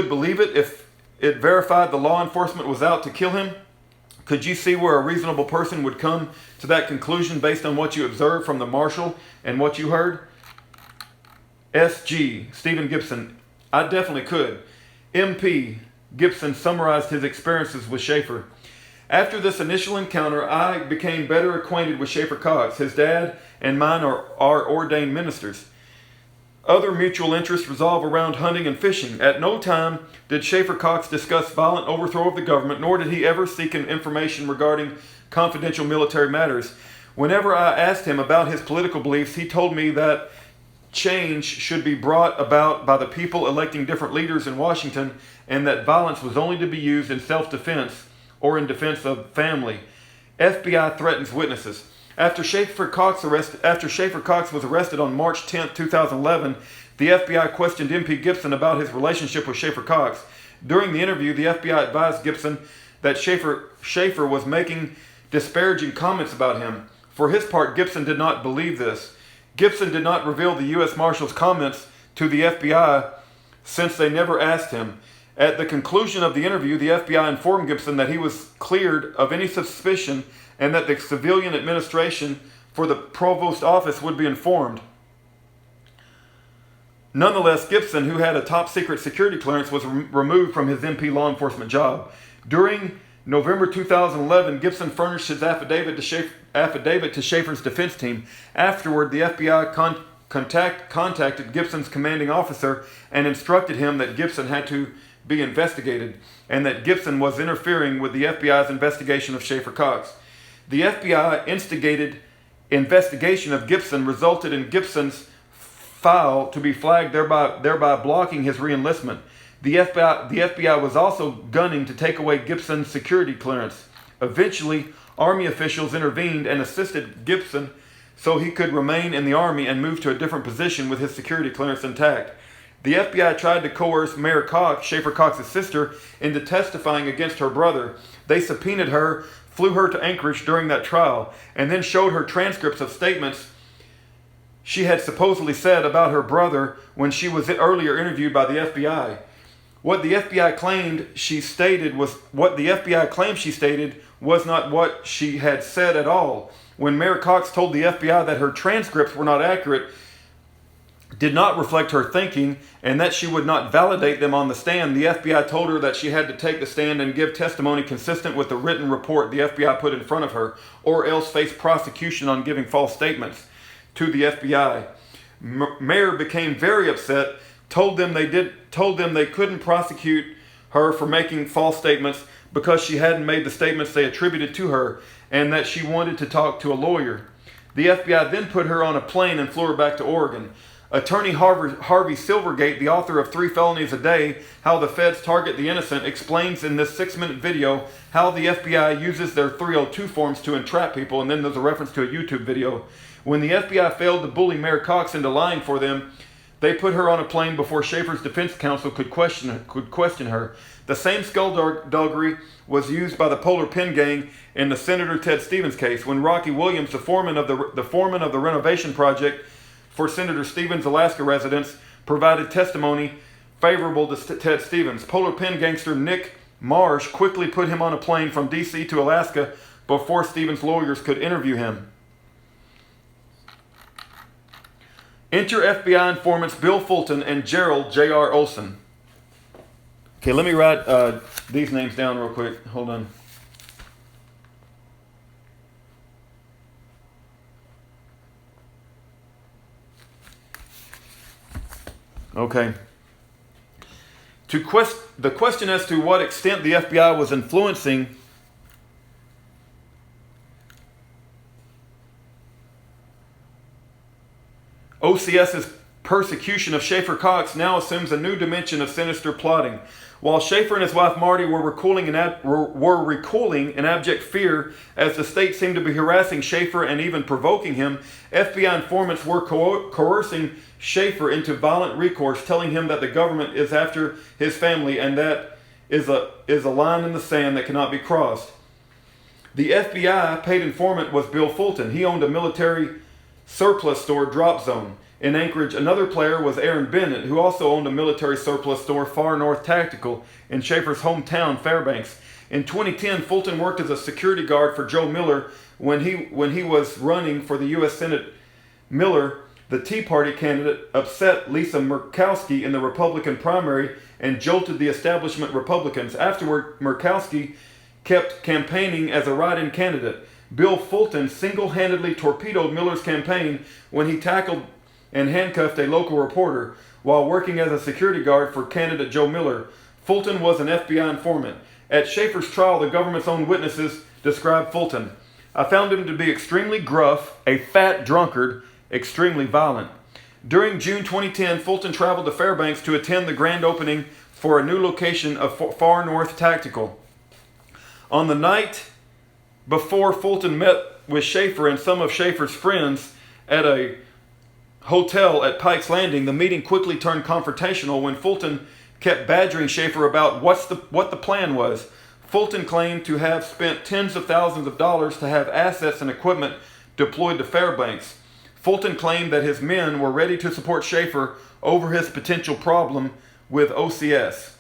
believe it if it verified the law enforcement was out to kill him? Could you see where a reasonable person would come to that conclusion based on what you observed from the marshal and what you heard? SG, Stephen Gibson, I definitely could. MP Gibson summarized his experiences with Schaeffer. After this initial encounter, I became better acquainted with Schaeffer Cox. His dad and mine are ordained ministers. Other mutual interests revolve around hunting and fishing. At no time did Schaeffer Cox discuss violent overthrow of the government, nor did he ever seek information regarding confidential military matters. Whenever I asked him about his political beliefs, he told me that change should be brought about by the people electing different leaders in Washington, and that violence was only to be used in self-defense or in defense of family. FBI threatens witnesses. After Schaeffer Cox was arrested on March 10, 2011, the FBI questioned MP Gibson about his relationship with Schaeffer Cox. During the interview, the FBI advised Gibson that Schaeffer was making disparaging comments about him. For his part, Gibson did not believe this. Gibson did not reveal the U.S. Marshal's comments to the FBI since they never asked him. At the conclusion of the interview, the FBI informed Gibson that he was cleared of any suspicion and that the civilian administration for the provost office would be informed. Nonetheless, Gibson, who had a top secret security clearance, was removed from his MP law enforcement job. During November 2011, Gibson furnished his affidavit to Schaeffer's defense team. Afterward, the FBI contacted Gibson's commanding officer and instructed him that Gibson had to be investigated and that Gibson was interfering with the FBI's investigation of Schaeffer Cox. The FBI instigated investigation of Gibson resulted in Gibson's file to be flagged, thereby blocking his reenlistment. The FBI was also gunning to take away Gibson's security clearance. Eventually, Army officials intervened and assisted Gibson so he could remain in the Army and move to a different position with his security clearance intact. The FBI tried to coerce Mayor Cox, Schaeffer Cox's sister, into testifying against her brother. They subpoenaed her, flew her to Anchorage during that trial, and then showed her transcripts of statements she had supposedly said about her brother when she was earlier interviewed by the FBI. What the FBI claimed she stated was not what she had said at all. When Mayor Cox told the FBI that her transcripts were not accurate, did not reflect her thinking, and that she would not validate them on the stand, the FBI told her that she had to take the stand and give testimony consistent with the written report the FBI put in front of her, or else face prosecution on giving false statements to the FBI. Mayor became very upset, told them they couldn't prosecute her for making false statements because she hadn't made the statements they attributed to her, and that she wanted to talk to a lawyer. The FBI then put her on a plane and flew her back to Oregon. Attorney Harvey Silvergate, the author of 3 Felonies a Day, How the Feds Target the Innocent, explains in this 6-minute video how the FBI uses their 302 forms to entrap people, and then there's a reference to a YouTube video. When the FBI failed to bully Mayor Cox into lying for them, they put her on a plane before Schaeffer's defense counsel could question her. The same skullduggery was used by the Polar Pen Gang in the Senator Ted Stevens case, when Rocky Williams, the foreman of the renovation project for Senator Stevens' Alaska residence, provided testimony favorable to Ted Stevens. Polar Pen gangster Nick Marsh quickly put him on a plane from D.C. to Alaska before Stevens' lawyers could interview him. Enter FBI informants Bill Fulton and Gerald J.R. Olson. Okay, let me write these names down real quick. Hold on. Okay. The question as to what extent the FBI was influencing OCS's persecution of Schaeffer Cox now assumes a new dimension of sinister plotting. While Schaeffer and his wife Marty were recoiling in abject fear as the state seemed to be harassing Schaeffer and even provoking him, FBI informants were coercing Schaeffer into violent recourse, telling him that the government is after his family and that is a line in the sand that cannot be crossed. The FBI paid informant was Bill Fulton. He owned a military surplus store, Drop Zone. In Anchorage, another player was Aaron Bennett, who also owned a military surplus store, Far North Tactical, in Schaeffer's hometown, Fairbanks. In 2010, Fulton worked as a security guard for Joe Miller when he was running for the U.S. Senate. Miller, the Tea Party candidate, upset Lisa Murkowski in the Republican primary and jolted the establishment Republicans. Afterward, Murkowski kept campaigning as a write-in candidate. Bill Fulton single-handedly torpedoed Miller's campaign when he tackled and handcuffed a local reporter while working as a security guard for candidate Joe Miller. Fulton was an FBI informant. At Schaeffer's trial, the government's own witnesses described Fulton. I found him to be extremely gruff, a fat drunkard, extremely violent. During June 2010, Fulton traveled to Fairbanks to attend the grand opening for a new location of Far North Tactical. On the night before Fulton met with Schaeffer and some of Schaeffer's friends at a hotel at Pike's Landing, the meeting quickly turned confrontational when Fulton kept badgering Schaeffer about what the plan was. Fulton claimed to have spent tens of thousands of dollars to have assets and equipment deployed to Fairbanks. Fulton claimed that his men were ready to support Schaeffer over his potential problem with OCS.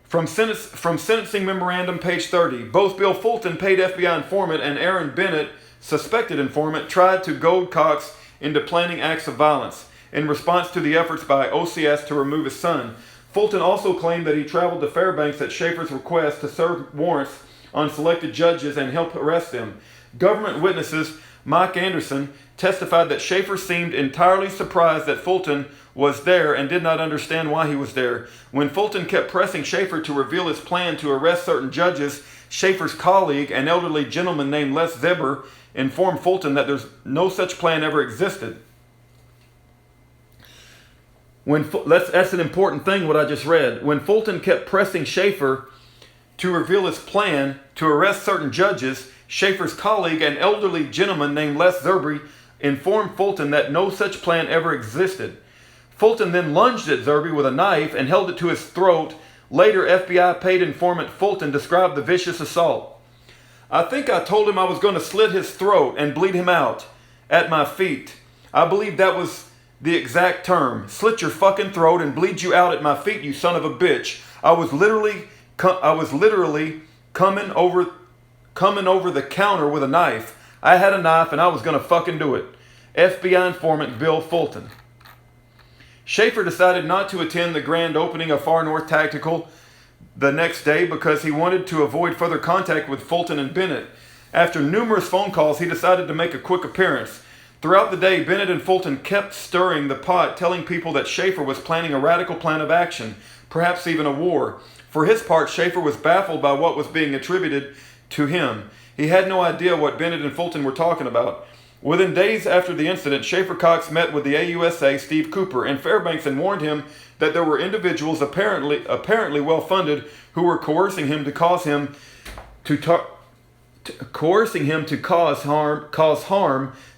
From sentencing memorandum, page 30, both Bill Fulton, paid FBI informant, and Aaron Bennett, suspected informant, tried to goad Cox into planning acts of violence in response to the efforts by OCS to remove his son. Fulton also claimed that he traveled to Fairbanks at Schaeffer's request to serve warrants on selected judges and help arrest them. Government witnesses Mike Anderson testified that Schaeffer seemed entirely surprised that Fulton was there and did not understand why he was there. When Fulton kept pressing Schaeffer to reveal his plan to arrest certain judges, Schaeffer's colleague, an elderly gentleman named Les Zeber, informed Fulton that there's no such plan ever existed. That's an important thing, what I just read. When Fulton kept pressing Schaeffer to reveal his plan to arrest certain judges, Schaeffer's colleague, an elderly gentleman named Les Zerby, informed Fulton that no such plan ever existed. Fulton then lunged at Zerby with a knife and held it to his throat. Later, FBI paid informant Fulton described the vicious assault. I think I told him I was going to slit his throat and bleed him out at my feet. I believe that was the exact term. Slit your fucking throat and bleed you out at my feet, you son of a bitch. I was literally coming over the counter with a knife. I had a knife and I was going to fucking do it. FBI informant Bill Fulton. Schaeffer decided not to attend the grand opening of Far North Tactical the next day because he wanted to avoid further contact with Fulton and Bennett. After numerous phone calls, he decided to make a quick appearance. Throughout the day, Bennett and Fulton kept stirring the pot, telling people that Schaeffer was planning a radical plan of action, perhaps even a war. For his part, Schaeffer was baffled by what was being attributed to him. He had no idea what Bennett and Fulton were talking about. Within days after the incident, Schaeffer Cox met with the AUSA, Steve Cooper, in Fairbanks and warned him that there were individuals apparently well-funded who were coercing him to cause harm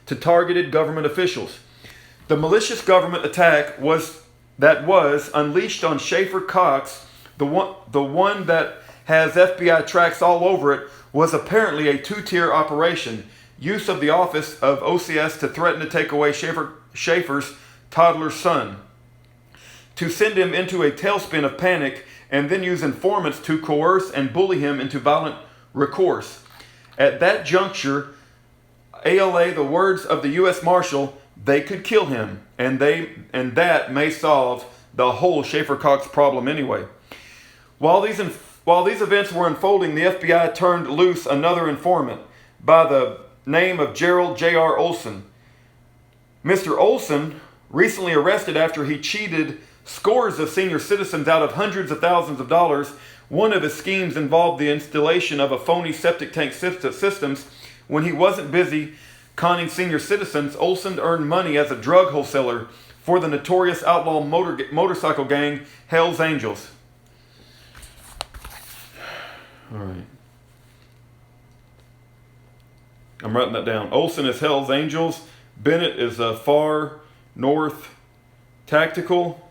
to targeted government officials. The malicious government attack was unleashed on Schaeffer Cox, the one that has FBI tracks all over it, was apparently a two-tier operation. Use of the office of OCS to threaten to take away Schaeffer's toddler son, to send him into a tailspin of panic, and then use informants to coerce and bully him into violent recourse. At that juncture, ALA, the words of the U.S. Marshal, they could kill him, and that may solve the whole Schaeffer Cox problem anyway. While these events were unfolding, the FBI turned loose another informant by the name of Gerald J.R. Olson. Mr. Olson, recently arrested after he cheated scores of senior citizens out of hundreds of thousands of dollars. One of his schemes involved the installation of a phony septic tank systems. When he wasn't busy conning senior citizens, Olson earned money as a drug wholesaler for the notorious outlaw motorcycle gang Hell's Angels. All right. I'm writing that down. Olson is Hell's Angels. Bennett is Far North Tactical.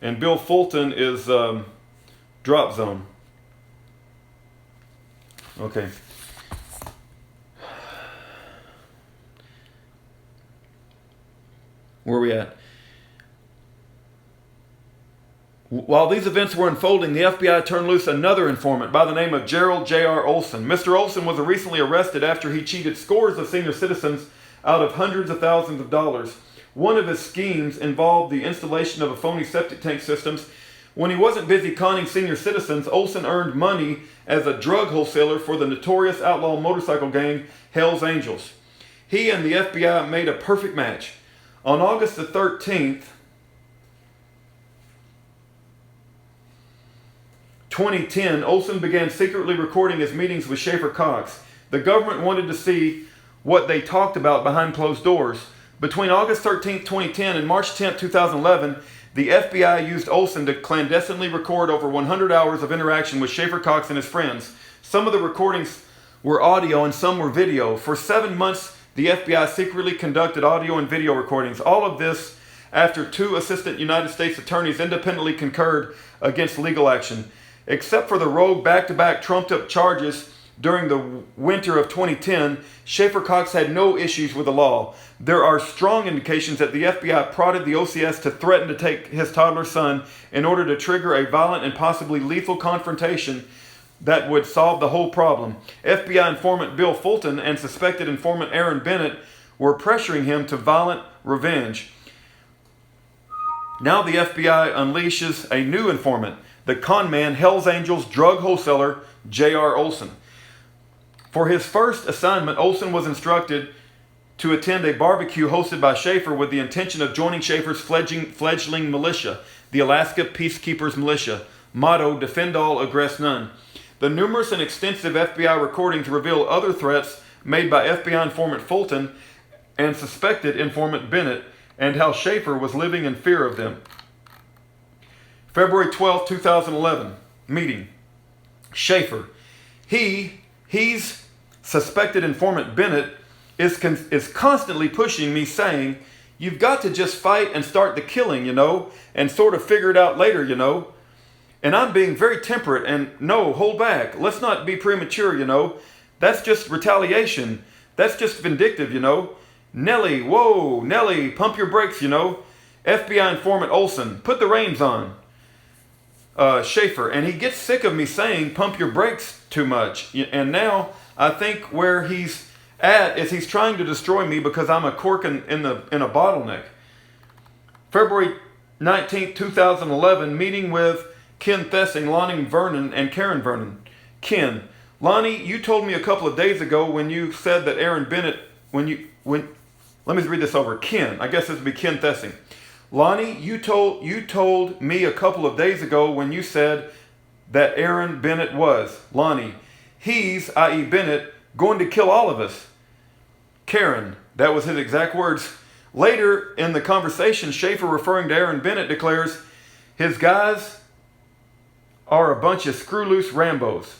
And Bill Fulton is Drop Zone. Okay. Where are we at? While these events were unfolding, the FBI turned loose another informant by the name of Gerald J.R. Olson. Mr. Olson was recently arrested after he cheated scores of senior citizens out of hundreds of thousands of dollars. One of his schemes involved the installation of a phony septic tank systems. When he wasn't busy conning senior citizens, Olson earned money as a drug wholesaler for the notorious outlaw motorcycle gang Hell's Angels. He and the FBI made a perfect match. On August the 13th, 2010, Olson began secretly recording his meetings with Schaeffer Cox. The government wanted to see what they talked about behind closed doors. Between August 13, 2010 and March 10, 2011, the FBI used Olson to clandestinely record over 100 hours of interaction with Schaeffer Cox and his friends. Some of the recordings were audio and some were video. For 7 months, the FBI secretly conducted audio and video recordings. All of this after 2 assistant United States attorneys independently concurred against legal action. Except for the rogue back-to-back trumped-up charges during the winter of 2010, Schaeffer Cox had no issues with the law. There are strong indications that the FBI prodded the OCS to threaten to take his toddler son in order to trigger a violent and possibly lethal confrontation that would solve the whole problem. FBI informant Bill Fulton and suspected informant Aaron Bennett were pressuring him to violent revenge. Now the FBI unleashes a new informant, the conman Hells Angels drug wholesaler J.R. Olson. For his first assignment, Olson was instructed to attend a barbecue hosted by Schaeffer with the intention of joining Schaeffer's fledgling militia, the Alaska Peacekeepers Militia, motto, defend all, aggress none. The numerous and extensive FBI recordings reveal other threats made by FBI informant Fulton and suspected informant Bennett, and how Schaeffer was living in fear of them. February 12, 2011, meeting. Schaeffer. He's suspected informant Bennett is constantly pushing me, saying, you've got to just fight and start the killing, you know, and sort of figure it out later, you know. And I'm being very temperate and, no, hold back. Let's not be premature, you know. That's just retaliation. That's just vindictive, you know. Nellie, whoa, Nellie, pump your brakes, you know. FBI informant Olson, put the reins on. Schaeffer, and he gets sick of me saying pump your brakes too much. And now I think where he's at is he's trying to destroy me because I'm a cork in a bottleneck. February 19th, 2011, meeting with Ken Thessing, Lonnie Vernon, and Karen Vernon. Ken, Lonnie, you told me a couple of days ago when you said that Aaron Bennett, let me read this over. Ken, I guess this would be Ken Thessing. Lonnie, you told me a couple of days ago when you said that Aaron Bennett was. Lonnie, he's, i.e. Bennett, going to kill all of us. Karen, that was his exact words. Later in the conversation, Schaeffer, referring to Aaron Bennett, declares, his guys are a bunch of screw-loose Rambos.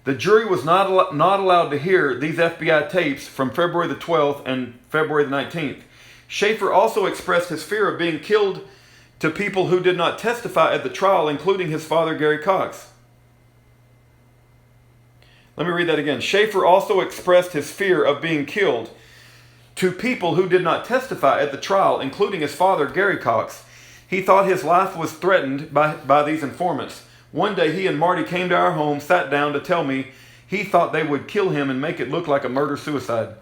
The jury was not allowed to hear these FBI tapes from February the 12th and February the 19th. Schaeffer also expressed his fear of being killed to people who did not testify at the trial, including his father, Gary Cox. Let me read that again. Schaeffer also expressed his fear of being killed to people who did not testify at the trial, including his father, Gary Cox. He thought his life was threatened by these informants. One day he and Marty came to our home, sat down to tell me he thought they would kill him and make it look like a murder-suicide.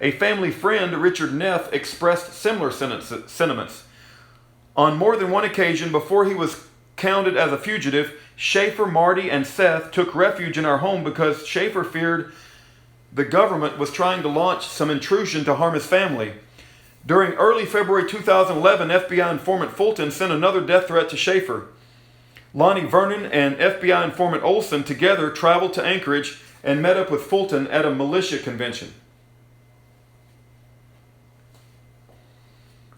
A family friend, Richard Neff, expressed similar sentiments. On more than one occasion, before he was counted as a fugitive, Schaeffer, Marty, and Seth took refuge in our home because Schaeffer feared the government was trying to launch some intrusion to harm his family. During early February 2011, FBI informant Fulton sent another death threat to Schaeffer. Lonnie Vernon and FBI informant Olson together traveled to Anchorage and met up with Fulton at a militia convention.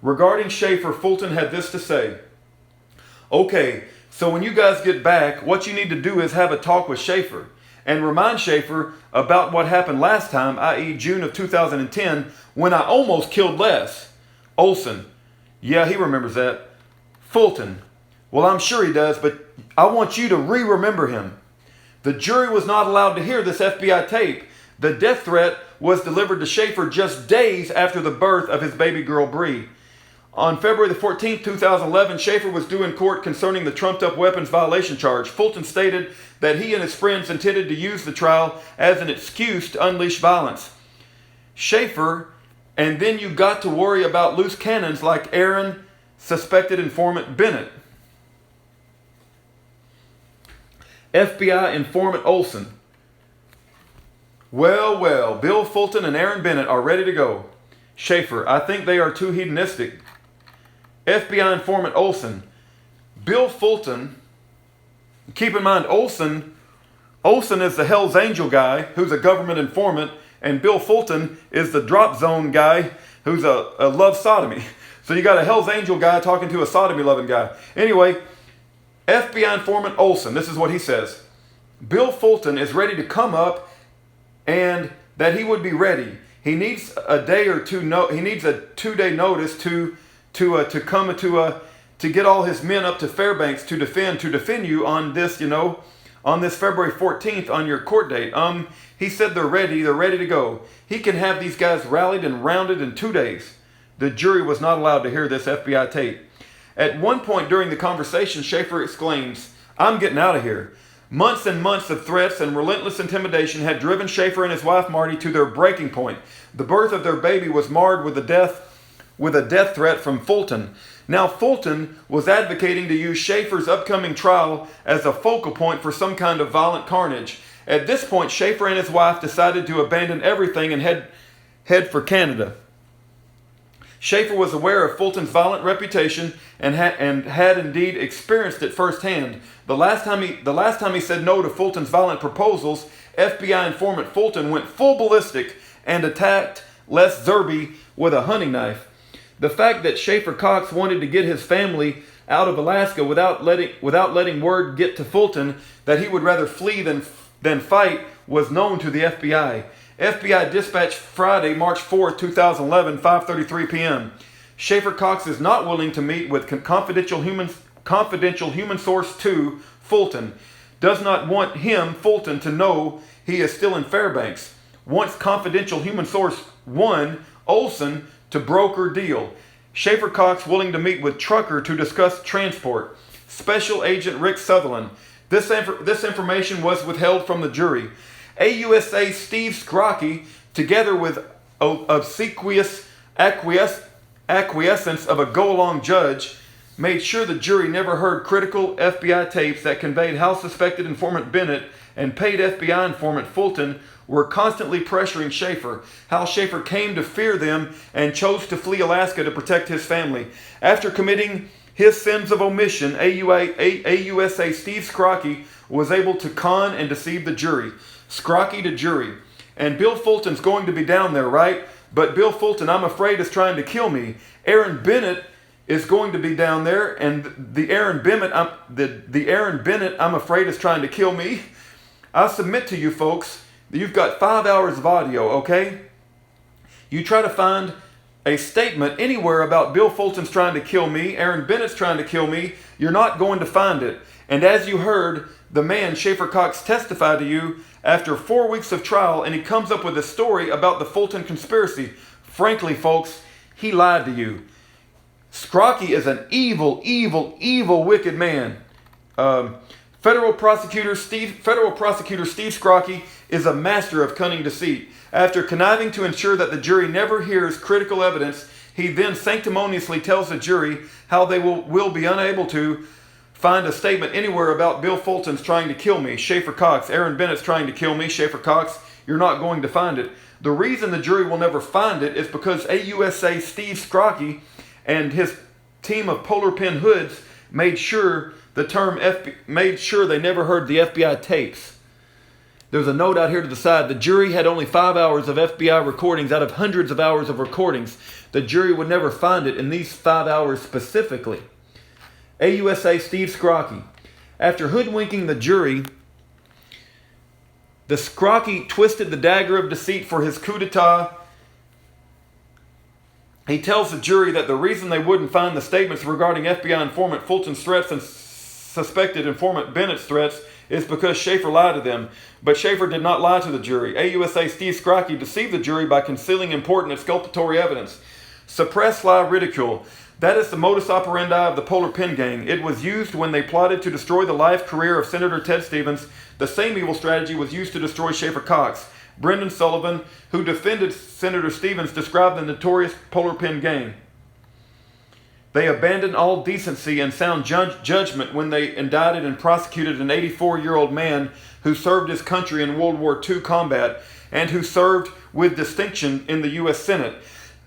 Regarding Schaeffer, Fulton had this to say. Okay, so when you guys get back, what you need to do is have a talk with Schaeffer and remind Schaeffer about what happened last time, i.e. June of 2010, when I almost killed Les. Olson, yeah, he remembers that. Fulton, well, I'm sure he does, but I want you to remember him. The jury was not allowed to hear this FBI tape. The death threat was delivered to Schaeffer just days after the birth of his baby girl, Bree. On February the 14th, 2011, Schaeffer was due in court concerning the trumped-up weapons violation charge. Fulton stated that he and his friends intended to use the trial as an excuse to unleash violence. Schaeffer, and then you got to worry about loose cannons like Aaron, suspected informant Bennett. FBI informant Olson. Well, Bill Fulton and Aaron Bennett are ready to go. Schaeffer, I think they are too hedonistic. FBI informant Olson. Bill Fulton, keep in mind Olson is the Hell's Angel guy who's a government informant, and Bill Fulton is the drop zone guy who's a love sodomy. So you got a Hell's Angel guy talking to a sodomy loving guy. Anyway, FBI informant Olson, this is what he says. Bill Fulton is ready to come up and that he would be ready. He needs a day or two, he needs a 2-day notice to come to get all his men up to Fairbanks to defend you on this, on this February 14th on your court date. He said they're ready to go. He can have these guys rallied and rounded in 2 days. The jury was not allowed to hear this FBI tape. At one point during the conversation, Schaeffer exclaims, "I'm getting out of here." Months and months of threats and relentless intimidation had driven Schaeffer and his wife Marty to their breaking point. The birth of their baby was marred with a death threat from Fulton. Now Fulton was advocating to use Schaeffer's upcoming trial as a focal point for some kind of violent carnage. At this point, Schaeffer and his wife decided to abandon everything and head for Canada. Schaeffer was aware of Fulton's violent reputation and had indeed experienced it firsthand. The last time he said no to Fulton's violent proposals, FBI informant Fulton went full ballistic and attacked Les Zerby with a hunting knife. The fact that Schaeffer Cox wanted to get his family out of Alaska without letting word get to Fulton that he would rather flee than fight was known to the FBI. FBI dispatch Friday, March 4, 2011, 5:33 p.m. Schaeffer Cox is not willing to meet with confidential human source 2, Fulton. Does not want him, Fulton, to know he is still in Fairbanks. Wants confidential human source 1, Olson, to broker deal. Schaeffer Cox willing to meet with trucker to discuss transport. Special Agent Rick Sutherland. This information was withheld from the jury. AUSA Steve Skrocki, together with obsequious acquiescence of a go-along judge, made sure the jury never heard critical FBI tapes that conveyed how suspected informant Bennett and paid FBI informant Fulton were constantly pressuring Schaeffer, how Schaeffer came to fear them and chose to flee Alaska to protect his family. After committing his sins of omission, AUSA Steve Skrocki was able to con and deceive the jury. Skrocki to jury. And Bill Fulton's going to be down there, right? But Bill Fulton, I'm afraid, is trying to kill me. Aaron Bennett is going to be down there, and the Aaron Bennett, I'm afraid, is trying to kill me. I submit to you folks that you've got 5 hours of audio, okay? You try to find a statement anywhere about Bill Fulton's trying to kill me, Aaron Bennett's trying to kill me, you're not going to find it. And as you heard, the man, Schaeffer Cox, testified to you after 4 weeks of trial, and he comes up with a story about the Fulton conspiracy. Frankly, folks, he lied to you. Skrocki is an evil, wicked man. Federal prosecutor Steve Skrocki is a master of cunning deceit. After conniving to ensure that the jury never hears critical evidence, he then sanctimoniously tells the jury how they will be unable to find a statement anywhere about Bill Fulton's trying to kill me, Schaeffer Cox. Aaron Bennett's trying to kill me, Schaeffer Cox. You're not going to find it. The reason the jury will never find it is because AUSA Steve Skrocki and his team of polar pin hoods made sure they never heard the FBI tapes. There's a note out here to the side. The jury had only 5 hours of FBI recordings out of hundreds of hours of recordings. The jury would never find it in these 5 hours specifically. AUSA Steve Skrocki. After hoodwinking the jury, the Skrocki twisted the dagger of deceit for his coup d'etat. He tells the jury that the reason they wouldn't find the statements regarding FBI informant Fulton's threats and suspected informant Bennett's threats is because Schaeffer lied to them. But Schaeffer did not lie to the jury. AUSA Steve Skrocki deceived the jury by concealing important exculpatory evidence. Suppress, lie, ridicule. That is the modus operandi of the Polar Pin Gang. It was used when they plotted to destroy the life career of Senator Ted Stevens. The same evil strategy was used to destroy Schaeffer Cox. Brendan Sullivan, who defended Senator Stevens, described the notorious Polar Pin Gang. They abandoned all decency and sound judgment when they indicted and prosecuted an 84-year-old man who served his country in World War II combat and who served with distinction in the U.S. Senate.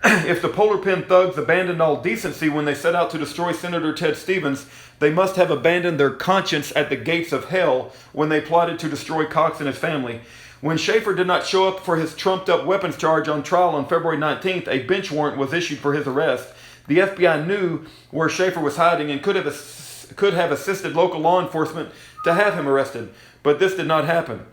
If the Polar Pin thugs abandoned all decency when they set out to destroy Senator Ted Stevens, they must have abandoned their conscience at the gates of hell when they plotted to destroy Cox and his family. When Schaeffer did not show up for his trumped-up weapons charge on trial on February 19th, a bench warrant was issued for his arrest. The FBI knew where Schaeffer was hiding and could have assisted local law enforcement to have him arrested, but this did not happen.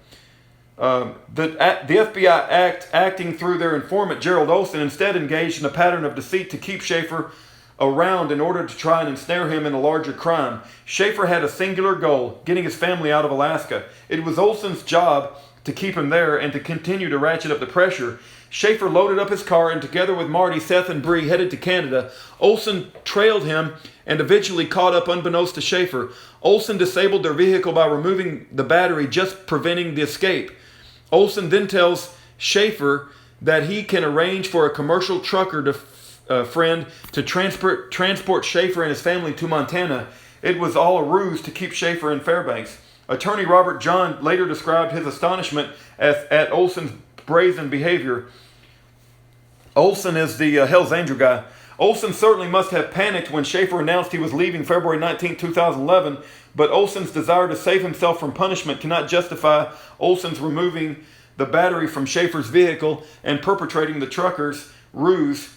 The FBI acting through their informant Gerald Olson instead engaged in a pattern of deceit to keep Schaeffer around in order to try and ensnare him in a larger crime. Schaeffer had a singular goal, getting his family out of Alaska. It was Olson's job to keep him there and to continue to ratchet up the pressure. Schaeffer loaded up his car and together with Marty, Seth, and Bree headed to Canada. Olson trailed him and eventually caught up unbeknownst to Schaeffer. Olson disabled their vehicle by removing the battery, just preventing the escape. Olson then tells Schaeffer that he can arrange for a commercial trucker friend to transport Schaeffer and his family to Montana. It was all a ruse to keep Schaeffer in Fairbanks. Attorney Robert John later described his astonishment at Olson's brazen behavior. Olson is the Hell's Angel guy. Olson certainly must have panicked when Schaeffer announced he was leaving February 19, 2011, but Olson's desire to save himself from punishment cannot justify Olson's removing the battery from Schaeffer's vehicle and perpetrating the trucker's ruse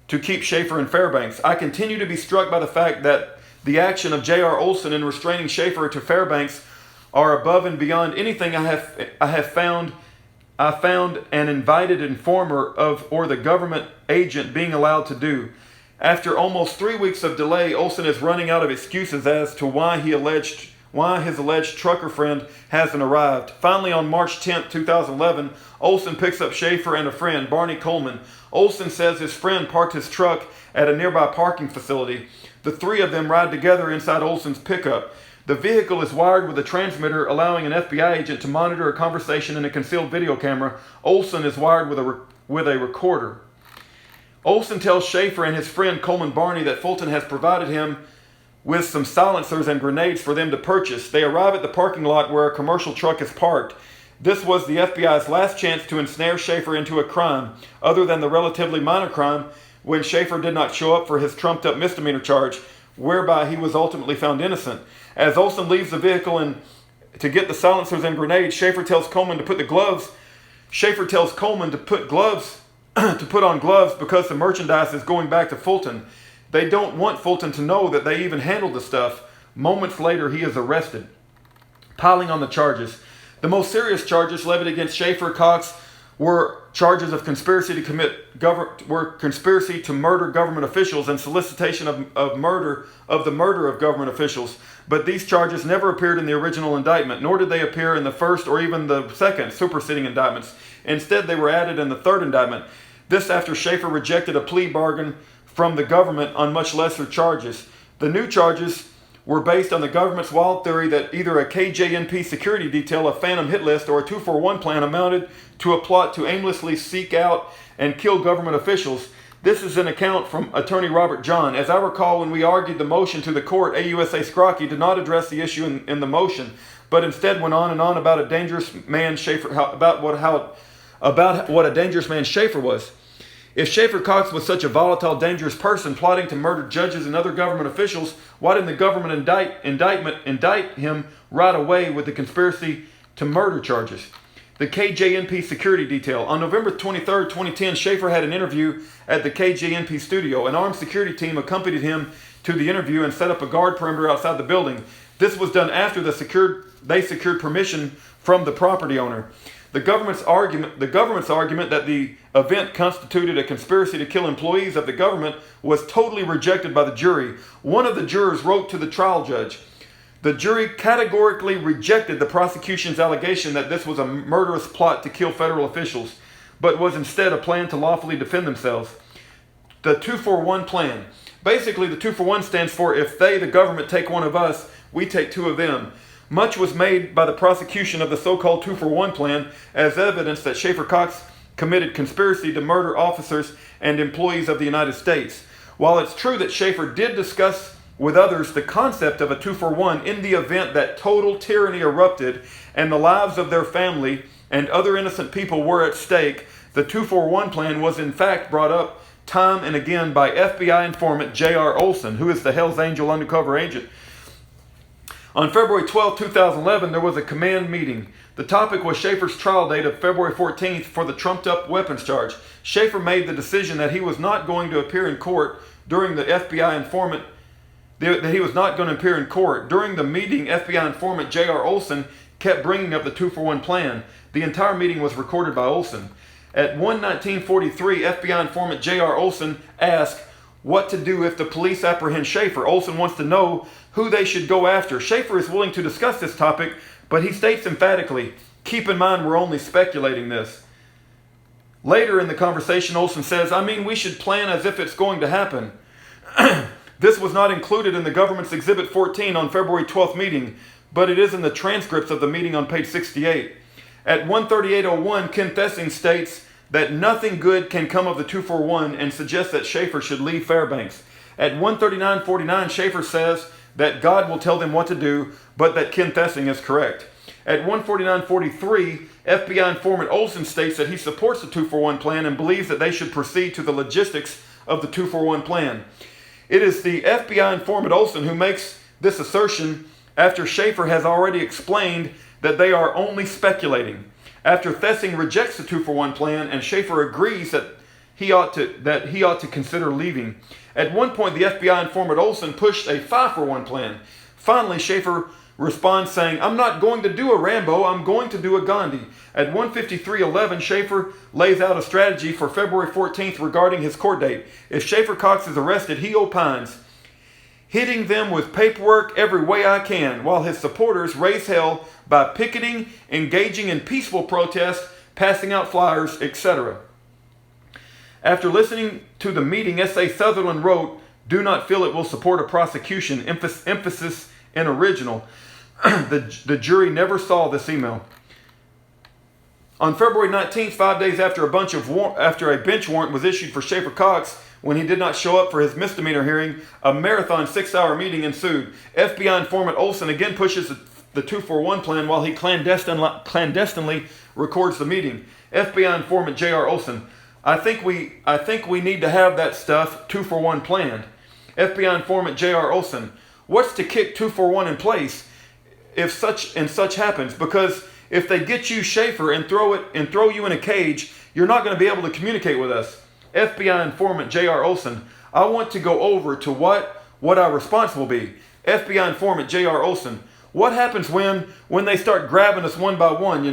to keep Schaeffer in Fairbanks. I continue to be struck by the fact that the action of J.R. Olson in restraining Schaeffer to Fairbanks are above and beyond anything I found an invited informer of or the government agent being allowed to do. After almost 3 weeks of delay, Olson is running out of excuses as to why his alleged trucker friend hasn't arrived. Finally, on March 10, 2011, Olson picks up Schaeffer and a friend, Barney Coleman. Olson says his friend parked his truck at a nearby parking facility. The three of them ride together inside Olson's pickup. The vehicle is wired with a transmitter, allowing an FBI agent to monitor a conversation in a concealed video camera. Olson is wired with a recorder. Olson tells Schaeffer and his friend Coleman Barney that Fulton has provided him with some silencers and grenades for them to purchase. They arrive at the parking lot where a commercial truck is parked. This was the FBI's last chance to ensnare Schaeffer into a crime, other than the relatively minor crime when Schaeffer did not show up for his trumped-up misdemeanor charge, whereby he was ultimately found innocent. As Olson leaves the vehicle and to get the silencers and grenades, Schaeffer tells Coleman to put on gloves because the merchandise is going back to Fulton. They don't want Fulton to know that they even handled the stuff. Moments later, he is arrested. Piling on the charges. The most serious charges levied against Schaeffer Cox were charges of conspiracy to murder government officials and solicitation of the murder of government officials. But these charges never appeared in the original indictment, nor did they appear in the first or even the second superseding indictments. Instead, they were added in the third indictment. This after Schaeffer rejected a plea bargain from the government on much lesser charges. The new charges were based on the government's wild theory that either a KJNP security detail, a phantom hit list, or a 241 plan amounted to a plot to aimlessly seek out and kill government officials. This is an account from Attorney Robert John. As I recall, when we argued the motion to the court, AUSA Skrocki did not address the issue in the motion, but instead went on and on about a dangerous man Schaeffer, about what a dangerous man Schaeffer was. If Schaeffer Cox was such a volatile, dangerous person plotting to murder judges and other government officials, why didn't the government indict him right away with the conspiracy to murder charges? The KJNP security detail. On November 23, 2010, Schaeffer had an interview at the KJNP studio. An armed security team accompanied him to the interview and set up a guard perimeter outside the building. This was done after they secured permission from the property owner. The government's argument that the event constituted a conspiracy to kill employees of the government was totally rejected by the jury. One of the jurors wrote to the trial judge. The jury categorically rejected the prosecution's allegation that this was a murderous plot to kill federal officials, but was instead a plan to lawfully defend themselves. The 241 plan. Basically, the 241 stands for if they, the government, take one of us, we take two of them. Much was made by the prosecution of the so-called 241 plan as evidence that Schaeffer Cox committed conspiracy to murder officers and employees of the United States. While it's true that Schaeffer did discuss with others the concept of a 241 in the event that total tyranny erupted and the lives of their family and other innocent people were at stake, the 241 plan was in fact brought up time and again by FBI informant J.R. Olson, who is the Hell's Angel undercover agent. On February 12, 2011, there was a command meeting. The topic was Schaeffer's trial date of February 14th for the trumped-up weapons charge. Schaeffer made the decision that he was not going to appear in court during the FBI informant. That he was not going to appear in court. During the meeting, FBI informant J.R. Olson kept bringing up the 241 plan. The entire meeting was recorded by Olson. At 1:19:43, FBI informant J.R. Olson asked, what to do if the police apprehend Schaeffer. Olson wants to know who they should go after. Schaeffer is willing to discuss this topic, but he states emphatically, keep in mind we're only speculating this. Later in the conversation, Olson says, I mean, we should plan as if it's going to happen. This was not included in the government's Exhibit 14 on February 12th meeting, but it is in the transcripts of the meeting on page 68. At 138:01, Ken Thessing states that nothing good can come of the 241 and suggests that Schaeffer should leave Fairbanks. At 139:49, Schaeffer says that God will tell them what to do, but that Ken Thessing is correct. At 149:43, FBI informant Olson states that he supports the 241 plan and believes that they should proceed to the logistics of the 241 plan. It is the FBI informant Olson who makes this assertion after Schaeffer has already explained that they are only speculating. After Thessing rejects the 241 plan and Schaeffer agrees that he ought to consider leaving. At one point, the FBI informant Olson pushed a 541 plan. Finally, Schaeffer responds saying, I'm not going to do a Rambo, I'm going to do a Gandhi. At 153:11, Schaeffer lays out a strategy for February 14th regarding his court date. If Schaeffer Cox is arrested, he opines, hitting them with paperwork every way I can, while his supporters raise hell by picketing, engaging in peaceful protest, passing out flyers, etc. After listening to the meeting, S.A. Sutherland wrote, do not feel it will support a prosecution, emphasis in original. The jury never saw this email. On February 19th, 5 days after a bench warrant was issued for Schaeffer Cox, when he did not show up for his misdemeanor hearing, a marathon 6-hour meeting ensued. FBI informant Olson again pushes the 241 plan while he clandestinely records the meeting. FBI informant J.R. Olson, I think we need to have that stuff 241 planned. FBI informant J.R. Olson, what's to kick 241 in place if such happens? Because if they get you Schaeffer and throw you in a cage, you're not going to be able to communicate with us. FBI informant J.R. Olson, I want to go over to what our response will be. FBI informant J.R. Olson, what happens when they start grabbing us one by one,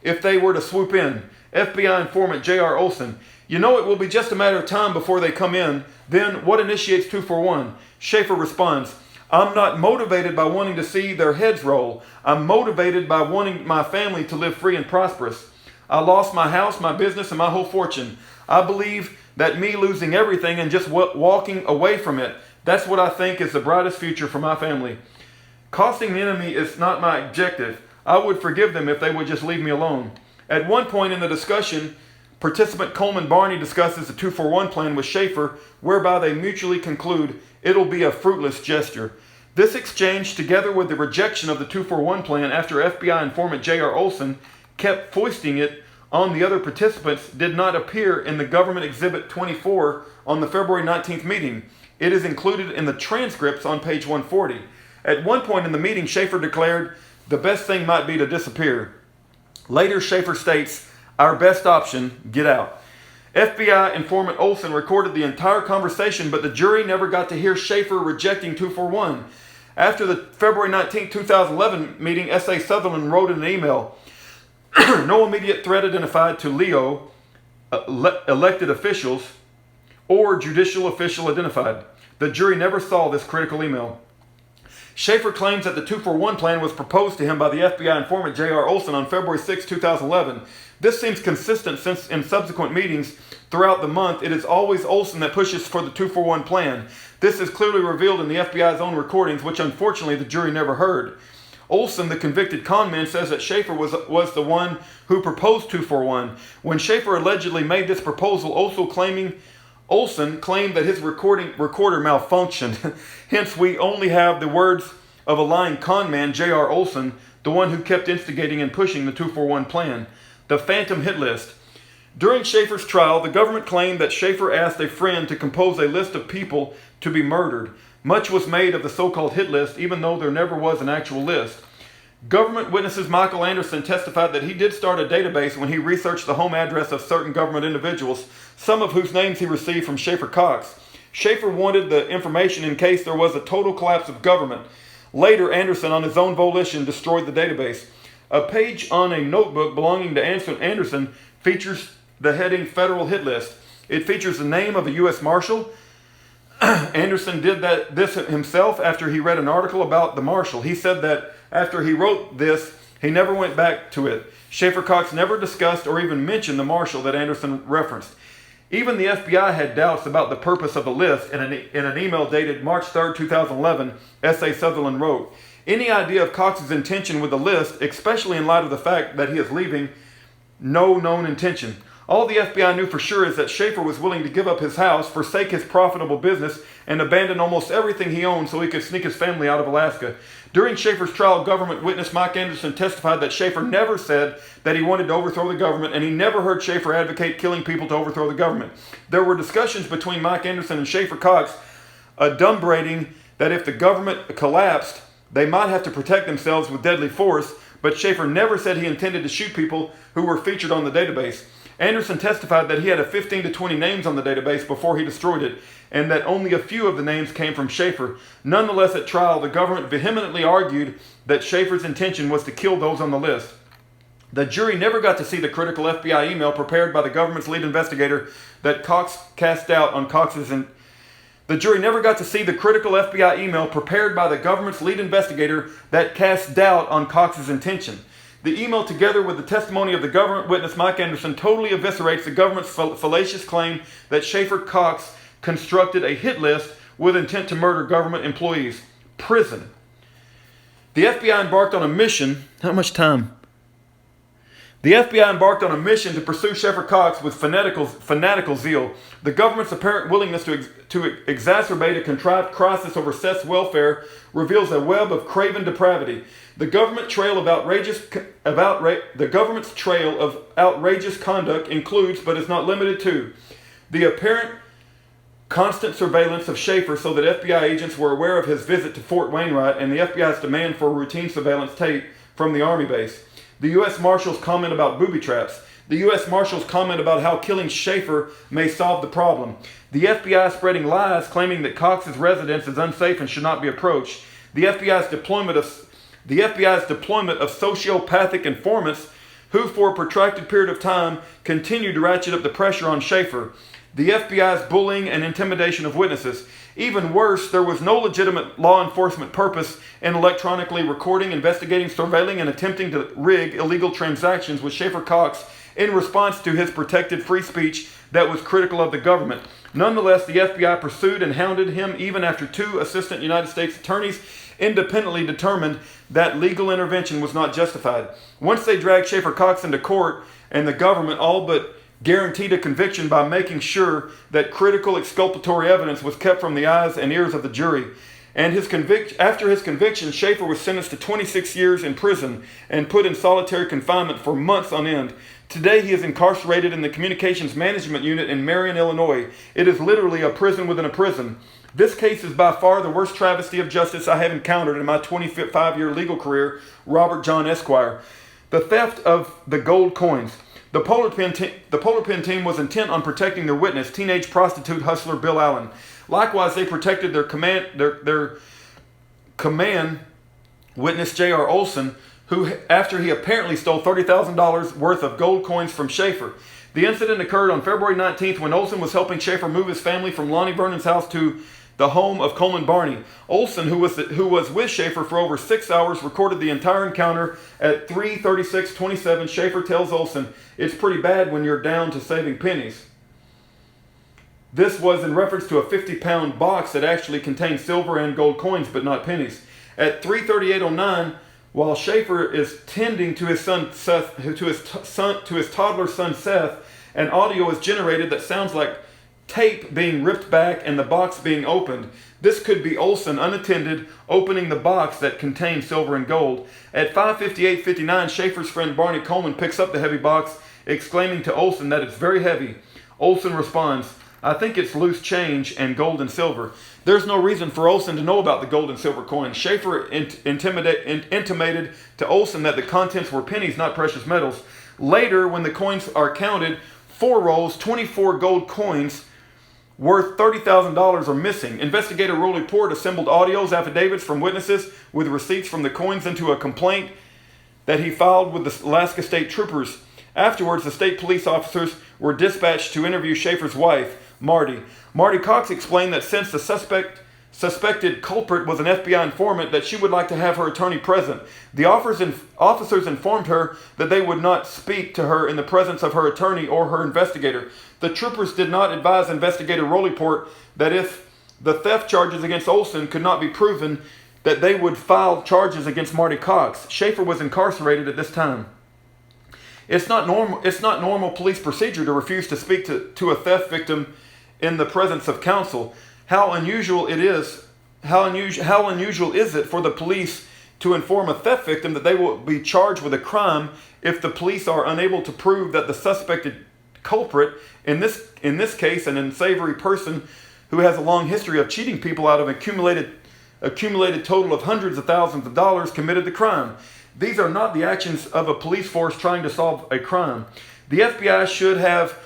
if they were to swoop in? FBI informant J.R. Olson, it will be just a matter of time before they come in. Then what initiates 241? Schaeffer responds, I'm not motivated by wanting to see their heads roll. I'm motivated by wanting my family to live free and prosperous. I lost my house, my business, and my whole fortune. I believe that me losing everything and just walking away from it, that's what I think is the brightest future for my family. Costing the enemy is not my objective. I would forgive them if they would just leave me alone. At one point in the discussion, participant Coleman Barney discusses the 241 plan with Schaeffer, whereby they mutually conclude it'll be a fruitless gesture. This exchange, together with the rejection of the 241 plan after FBI informant J.R. Olson kept foisting it on the other participants, did not appear in the Government Exhibit 24 on the February 19th meeting. It is included in the transcripts on page 140. At one point in the meeting, Schaeffer declared the best thing might be to disappear. Later, Schaeffer states, our best option, get out. FBI informant Olson recorded the entire conversation, but the jury never got to hear Schaeffer rejecting 241. After the February 19, 2011 meeting, S.A. Sutherland wrote in an email, no immediate threat identified to Leo, elected officials, or judicial official identified. The jury never saw this critical email. Schaeffer claims that the 241 plan was proposed to him by the FBI informant J.R. Olson on February 6, 2011. This seems consistent since in subsequent meetings throughout the month, it is always Olson that pushes for the 241 plan. This is clearly revealed in the FBI's own recordings, which unfortunately the jury never heard. Olson, the convicted conman, says that Schaeffer was the one who proposed 241. When Schaeffer allegedly made this proposal, Olson claimed that his recorder malfunctioned. Hence, we only have the words of a lying conman, J.R. Olson, the one who kept instigating and pushing the 241 plan. The phantom hit list. During Schaeffer's trial, the government claimed that Schaeffer asked a friend to compose a list of people to be murdered. Much was made of the so-called hit list, even though there never was an actual list. Government witnesses Michael Anderson testified that he did start a database when he researched the home address of certain government individuals, some of whose names he received from Schaeffer Cox. Schaeffer wanted the information in case there was a total collapse of government. Later, Anderson, on his own volition, destroyed the database. A page on a notebook belonging to Anderson features the heading Federal Hit List. It features the name of a U.S. Marshal, Anderson did this himself after he read an article about the marshal. He said that after he wrote this, he never went back to it. Schaeffer Cox never discussed or even mentioned the marshal that Anderson referenced. Even the FBI had doubts about the purpose of the list. In an email dated March 3rd, 2011, S.A. Sutherland wrote, "Any idea of Cox's intention with the list, especially in light of the fact that he is leaving, no known intention. All the FBI knew for sure is that Schaeffer was willing to give up his house, forsake his profitable business, and abandon almost everything he owned so he could sneak his family out of Alaska. During Schaeffer's trial, government witness Mike Anderson testified that Schaeffer never said that he wanted to overthrow the government, and he never heard Schaeffer advocate killing people to overthrow the government. There were discussions between Mike Anderson and Schaeffer Cox, adumbrating that if the government collapsed, they might have to protect themselves with deadly force, but Schaeffer never said he intended to shoot people who were featured on the database. Anderson testified that he had 15 to 20 names on the database before he destroyed it, and that only a few of the names came from Schaeffer. Nonetheless, at trial, the government vehemently argued that Schaeffer's intention was to kill those on the list. The jury never got to see the critical FBI email prepared by the government's lead investigator that Cox cast doubt on Cox's The jury never got to see the critical FBI email prepared by the government's lead investigator that cast doubt on Cox's intention. The email, together with the testimony of the government witness Mike Anderson, totally eviscerates the government's fallacious claim that Schaeffer Cox constructed a hit list with intent to murder government employees. Prison. The FBI embarked on a mission. How much time? The FBI embarked on a mission to pursue Schaeffer Cox with fanatical zeal. The government's apparent willingness to exacerbate a contrived crisis over Seth's welfare reveals a web of craven depravity. The government's trail of outrageous conduct includes, but is not limited to, the apparent constant surveillance of Schaeffer so that FBI agents were aware of his visit to Fort Wainwright and the FBI's demand for routine surveillance tape from the Army base. The U.S. Marshal's comment about booby traps. The U.S. Marshal's comment about how killing Schaeffer may solve the problem. The FBI spreading lies claiming that Cox's residence is unsafe and should not be approached. The FBI's deployment of sociopathic informants who, for a protracted period of time, continued to ratchet up the pressure on Schaeffer. The FBI's bullying and intimidation of witnesses. Even worse, there was no legitimate law enforcement purpose in electronically recording, investigating, surveilling, and attempting to rig illegal transactions with Schaeffer Cox in response to his protected free speech that was critical of the government. Nonetheless, the FBI pursued and hounded him even after 2 assistant United States attorneys independently determined that legal intervention was not justified. Once they dragged Schaeffer Cox into court, and the government all but guaranteed a conviction by making sure that critical exculpatory evidence was kept from the eyes and ears of the jury. And after his conviction, Schaeffer was sentenced to 26 years in prison and put in solitary confinement for months on end. Today, he is incarcerated in the Communications Management Unit in Marion, Illinois. It is literally a prison within a prison. This case is by far the worst travesty of justice I have encountered in my 25-year legal career, Robert John Esquire. The theft of the gold coins. The Polar Pen team was intent on protecting their witness, teenage prostitute hustler Bill Allen. Likewise, they protected their command witness J.R. Olson, who, after he apparently stole $30,000 worth of gold coins from Schaeffer. The incident occurred on February 19th when Olson was helping Schaeffer move his family from Lonnie Vernon's house to the home of Coleman Barney. Olson, who was with Schaeffer for over 6 hours, recorded the entire encounter at 3:36:27. Schaeffer tells Olson, "It's pretty bad when you're down to saving pennies." This was in reference to a 50-pound box that actually contained silver and gold coins, but not pennies. At 3:38:09, while Schaeffer is tending to his toddler son Seth, an audio is generated that sounds like tape being ripped back and the box being opened. This could be Olson unattended opening the box that contained silver and gold. At 5:58:59, Schaeffer's friend Barney Coleman picks up the heavy box, exclaiming to Olson that it's very heavy. Olson responds, "I think it's loose change and gold and silver." There's no reason for Olson to know about the gold and silver coins. Schaeffer intimated to Olson that the contents were pennies, not precious metals. Later, when the coins are counted, 4 rolls, 24 gold coins, worth $30,000 are missing. Investigator Rolly Port assembled audios, affidavits from witnesses with receipts from the coins into a complaint that he filed with the Alaska State Troopers. Afterwards, the state police officers were dispatched to interview Schaeffer's wife. Marty. Marty Cox explained that since the suspected culprit was an FBI informant, that she would like to have her attorney present. The officers informed her that they would not speak to her in the presence of her attorney or her investigator. The troopers did not advise investigator Rolleport that if the theft charges against Olson could not be proven, that they would file charges against Marty Cox. Schaeffer was incarcerated at this time. It's not normal police procedure to refuse to speak to a theft victim in the presence of counsel. How unusual is it for the police to inform a theft victim that they will be charged with a crime if the police are unable to prove that the suspected culprit, in this case an unsavory person who has a long history of cheating people out of an accumulated total of hundreds of thousands of dollars, committed the crime. These are not the actions of a police force trying to solve a crime. The FBI should have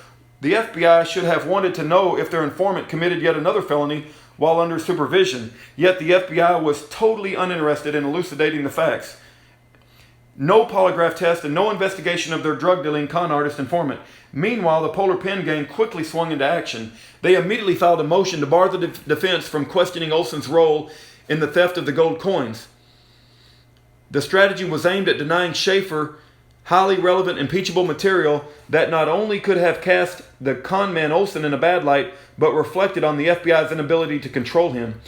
wanted to know if their informant committed yet another felony while under supervision. Yet the FBI was totally uninterested in elucidating the facts. No polygraph test and no investigation of their drug dealing con artist informant. Meanwhile, the Polar Pen gang quickly swung into action. They immediately filed a motion to bar the defense from questioning Olson's role in the theft of the gold coins. The strategy was aimed at denying Schaeffer highly relevant, impeachable material that not only could have cast the con man Olson in a bad light, but reflected on the FBI's inability to control him.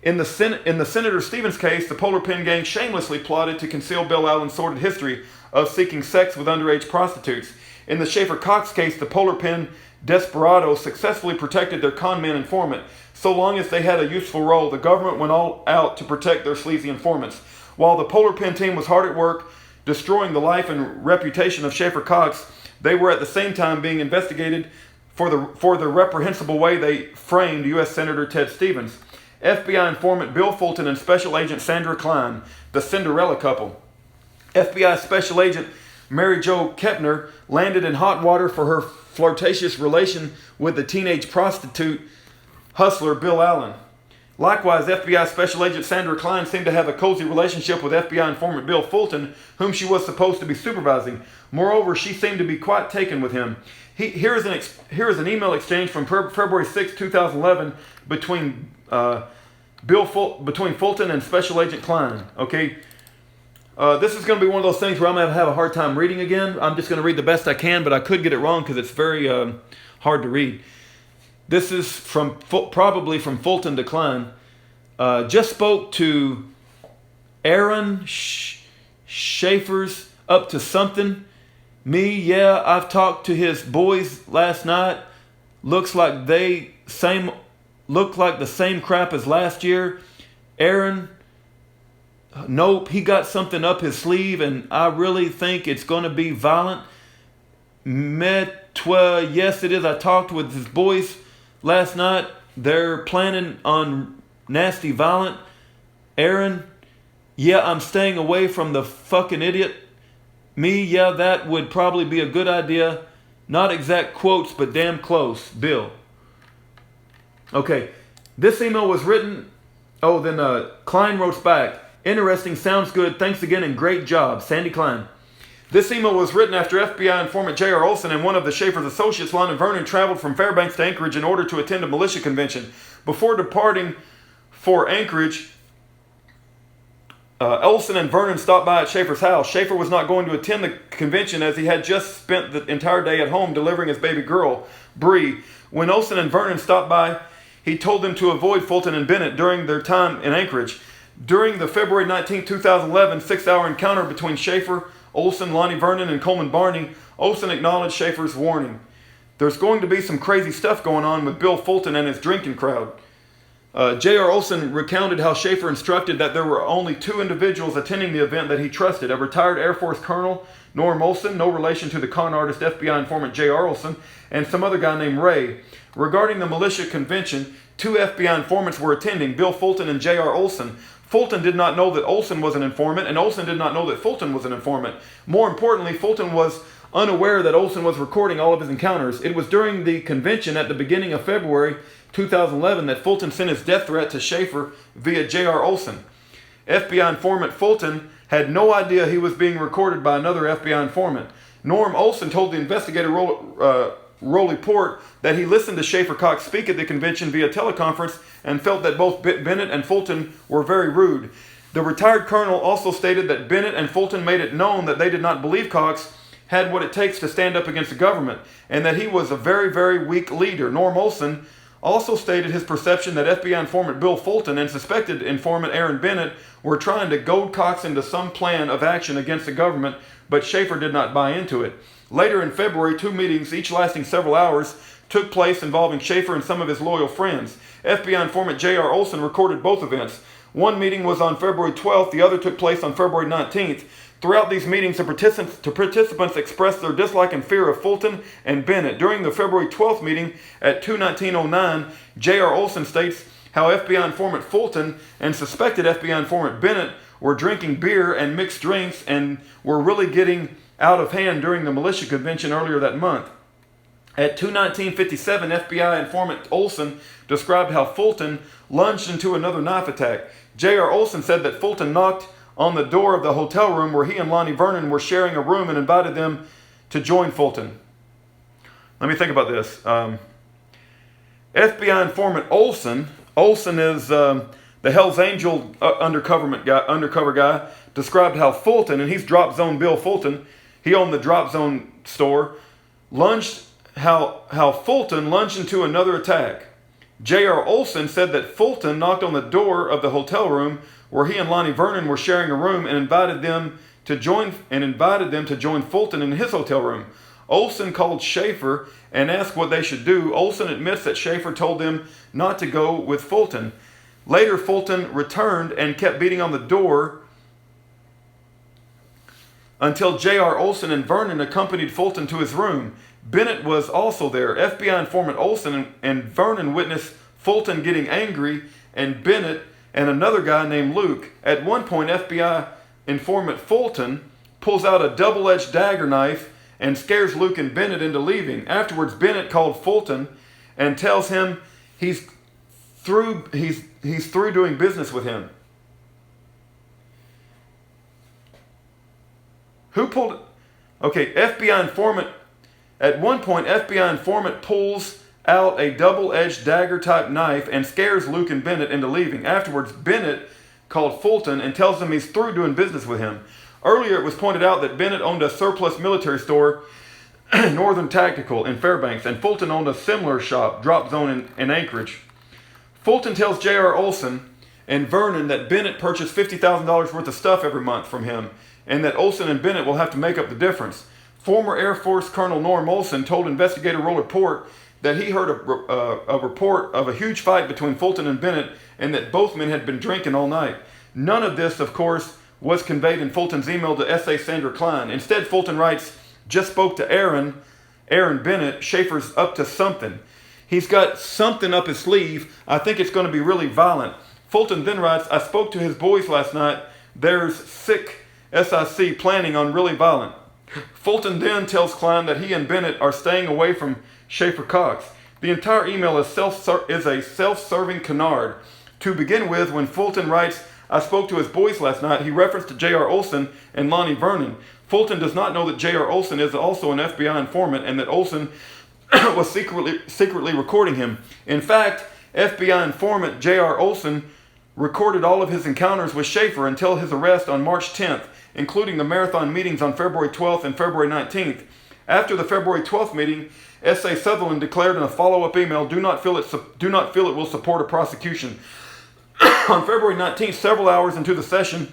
In the Senator Stevens case, the Polar Pen gang shamelessly plotted to conceal Bill Allen's sordid history of seeking sex with underage prostitutes. In the Schaeffer Cox case, the Polar Pen desperados successfully protected their con man informant. So long as they had a useful role, the government went all out to protect their sleazy informants. While the Polar Pen team was hard at work destroying the life and reputation of Schaeffer Cox, they were at the same time being investigated for the reprehensible way they framed U.S. Senator Ted Stevens. FBI informant Bill Fulton and Special Agent Sandra Klein, the Cinderella couple. FBI Special Agent Mary Jo Kepner landed in hot water for her flirtatious relation with the teenage prostitute hustler Bill Allen. Likewise, FBI Special Agent Sandra Klein seemed to have a cozy relationship with FBI informant Bill Fulton, whom she was supposed to be supervising. Moreover, she seemed to be quite taken with him. Here is an email exchange from February 6, 2011 between Fulton and Special Agent Klein. Okay, this is going to be one of those things where I'm going to have a hard time reading again. I'm just going to read the best I can, but I could get it wrong because it's very hard to read. This is probably from Fulton to Klein. Just spoke to Aaron Schaeffer's up to something. Me, yeah, I've talked to his boys last night. Looks like the same crap as last year. Aaron, nope, he got something up his sleeve, and I really think it's going to be violent. Yes, it is. I talked with his boys last night. They're planning on nasty violent. Aaron, yeah, I'm staying away from the fucking idiot. Me, yeah, that would probably be a good idea. Not exact quotes, but damn close. Bill. Okay, this email was written. Klein wrote back. Interesting, sounds good. Thanks again and great job, Sandy Klein. This email was written after FBI informant J.R. Olson and one of the Schaeffer's associates, Lon and Vernon, traveled from Fairbanks to Anchorage in order to attend a militia convention. Before departing for Anchorage, Olson and Vernon stopped by at Schaeffer's house. Schaeffer was not going to attend the convention as he had just spent the entire day at home delivering his baby girl, Bree. When Olson and Vernon stopped by, he told them to avoid Fulton and Bennett during their time in Anchorage. During the February 19, 2011 6-hour encounter between Schaeffer, Olson, Lonnie Vernon, and Coleman Barney, Olson acknowledged Schaeffer's warning. There's going to be some crazy stuff going on with Bill Fulton and his drinking crowd. J.R. Olson recounted how Schaeffer instructed that there were only 2 individuals attending the event that he trusted, a retired Air Force Colonel, Norm Olson, no relation to the con artist FBI informant J.R. Olson, and some other guy named Ray. Regarding the militia convention, 2 FBI informants were attending, Bill Fulton and J.R. Olson. Fulton did not know that Olson was an informant, and Olson did not know that Fulton was an informant. More importantly, Fulton was unaware that Olson was recording all of his encounters. It was during the convention at the beginning of February 2011 that Fulton sent his death threat to Schaeffer via J.R. Olson. FBI informant Fulton had no idea he was being recorded by another FBI informant. Norm Olson told the investigator report that he listened to Schaeffer Cox speak at the convention via teleconference and felt that both Bennett and Fulton were very rude. The retired colonel also stated that Bennett and Fulton made it known that they did not believe Cox had what it takes to stand up against the government, and that he was a very, very weak leader. Norm Olson also stated his perception that FBI informant Bill Fulton and suspected informant Aaron Bennett were trying to goad Cox into some plan of action against the government, but Schaeffer did not buy into it. Later in February, 2 meetings, each lasting several hours, took place involving Schaeffer and some of his loyal friends. FBI informant J.R. Olson recorded both events. One meeting was on February 12th, the other took place on February 19th. Throughout these meetings, the participants expressed their dislike and fear of Fulton and Bennett. During the February 12th meeting at 2/19/09, J.R. Olson states how FBI informant Fulton and suspected FBI informant Bennett were drinking beer and mixed drinks and were really getting out of hand during the militia convention earlier that month. At 2/19/57, FBI informant Olson described how Fulton lunged into another knife attack. J.R. Olson said that Fulton knocked on the door of the hotel room where he and Lonnie Vernon were sharing a room and invited them to join Fulton. Let me think about this. FBI informant Olson is the Hell's Angel undercover guy, described how Fulton, and he's Drop Zone Bill Fulton, he owned the Drop Zone store, how Fulton lunged into another attack. J.R. Olson said that Fulton knocked on the door of the hotel room where he and Lonnie Vernon were sharing a room and invited them to join Fulton in his hotel room. Olson called Schaeffer and asked what they should do. Olson admits that Schaeffer told them not to go with Fulton. Later, Fulton returned and kept beating on the door until J.R. Olson and Vernon accompanied Fulton to his room. Bennett was also there. FBI informant Olson and Vernon witnessed Fulton getting angry and Bennett and another guy named Luke. At one point, FBI informant Fulton pulls out a double-edged dagger knife and scares Luke and Bennett into leaving. Afterwards, Bennett called Fulton and tells him he's through doing business with him. Who pulled it? Okay, FBI informant. At one point, FBI informant pulls out a double-edged dagger-type knife and scares Luke and Bennett into leaving. Afterwards, Bennett called Fulton and tells him he's through doing business with him. Earlier, it was pointed out that Bennett owned a surplus military store, Northern Tactical, in Fairbanks, and Fulton owned a similar shop, Drop Zone, in Anchorage. Fulton tells J.R. Olson and Vernon that Bennett purchased $50,000 worth of stuff every month from him, and that Olson and Bennett will have to make up the difference. Former Air Force Colonel Norm Olson told investigator Roll Report that he heard a report of a huge fight between Fulton and Bennett and that both men had been drinking all night. None of this, of course, was conveyed in Fulton's email to S.A. Sandra Klein. Instead, Fulton writes, "Just spoke to Aaron Bennett. Schaeffer's up to something. He's got something up his sleeve. I think it's going to be really violent." Fulton then writes, "I spoke to his boys last night. There's sick SIC planning on really violent." Fulton then tells Klein that he and Bennett are staying away from Schaeffer Cox. The entire email is a self-serving canard. To begin with, when Fulton writes, "I spoke to his boys last night," he referenced to J.R. Olson and Lonnie Vernon. Fulton does not know that J.R. Olson is also an FBI informant and that Olson was secretly recording him. In fact, FBI informant J.R. Olson recorded all of his encounters with Schaeffer until his arrest on March 10th, including the marathon meetings on February 12th and February 19th. After the February 12th meeting, S.A. Sutherland declared in a follow-up email, do not feel it will support a prosecution. On February 19th, several hours into the session,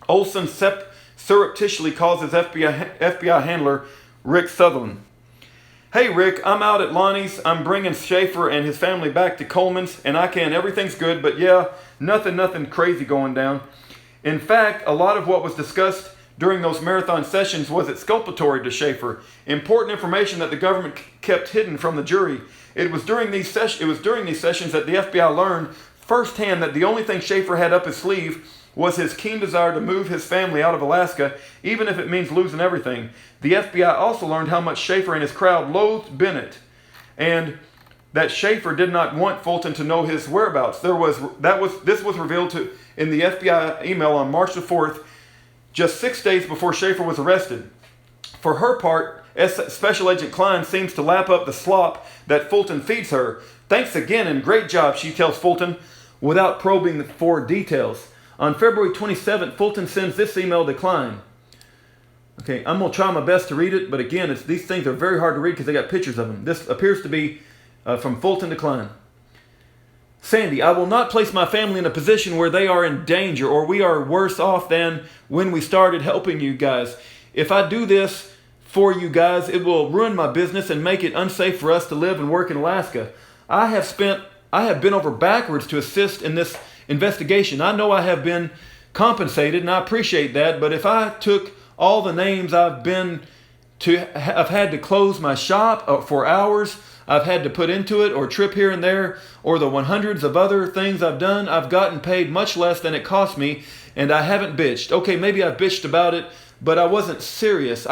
Olson surreptitiously calls his FBI handler, Rick Sutherland. "Hey Rick, I'm out at Lonnie's. I'm bringing Schaeffer and his family back to Coleman's, and everything's good, but yeah, nothing crazy going down." In fact, a lot of what was discussed during those marathon sessions was exculpatory to Schaeffer, important information that the government kept hidden from the jury. It was during these sessions that the FBI learned firsthand that the only thing Schaeffer had up his sleeve was his keen desire to move his family out of Alaska, even if it means losing everything. The FBI also learned how much Schaeffer and his crowd loathed Bennett, and that Schaeffer did not want Fulton to know his whereabouts. This was revealed in the FBI email on March the 4th, just 6 days before Schaeffer was arrested. For her part, Special Agent Klein seems to lap up the slop that Fulton feeds her. Thanks again and great job, she tells Fulton, without probing for details. On February 27th, Fulton sends this email to Klein. Okay, I'm going to try my best to read it, but again, these things are very hard to read because they got pictures of them. This appears to be from Fulton to Klein. Sandy, I will not place my family in a position where they are in danger or we are worse off than when we started helping you guys. If I do this for you guys, it will ruin my business and make it unsafe for us to live and work in Alaska. I have been over backwards to assist in this investigation. I know I have been compensated and I appreciate that, but if I took all the names I've had to close my shop for hours, I've had to put into it, or trip here and there, or the 100s of other things I've done, I've gotten paid much less than it cost me, and I haven't bitched. Okay, maybe I bitched about it, but I wasn't serious,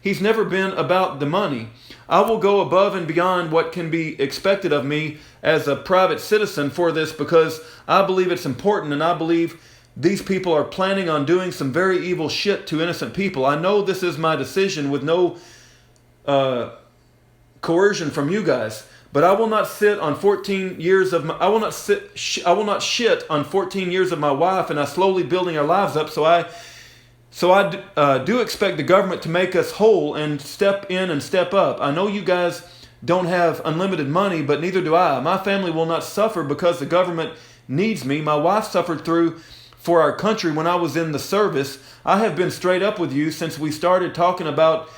he's never been about the money. I will go above and beyond what can be expected of me as a private citizen for this because I believe it's important, and I believe these people are planning on doing some very evil shit to innocent people. I know this is my decision with no coercion from you guys, but I will not sit on 14 years of my, I will not shit on 14 years of my wife and I slowly building our lives up. So I do expect the government to make us whole and step in and step up. I know you guys don't have unlimited money, but neither do I. My family will not suffer because the government needs me. My wife suffered for our country when I was in the service. I have been straight up with you since we started talking about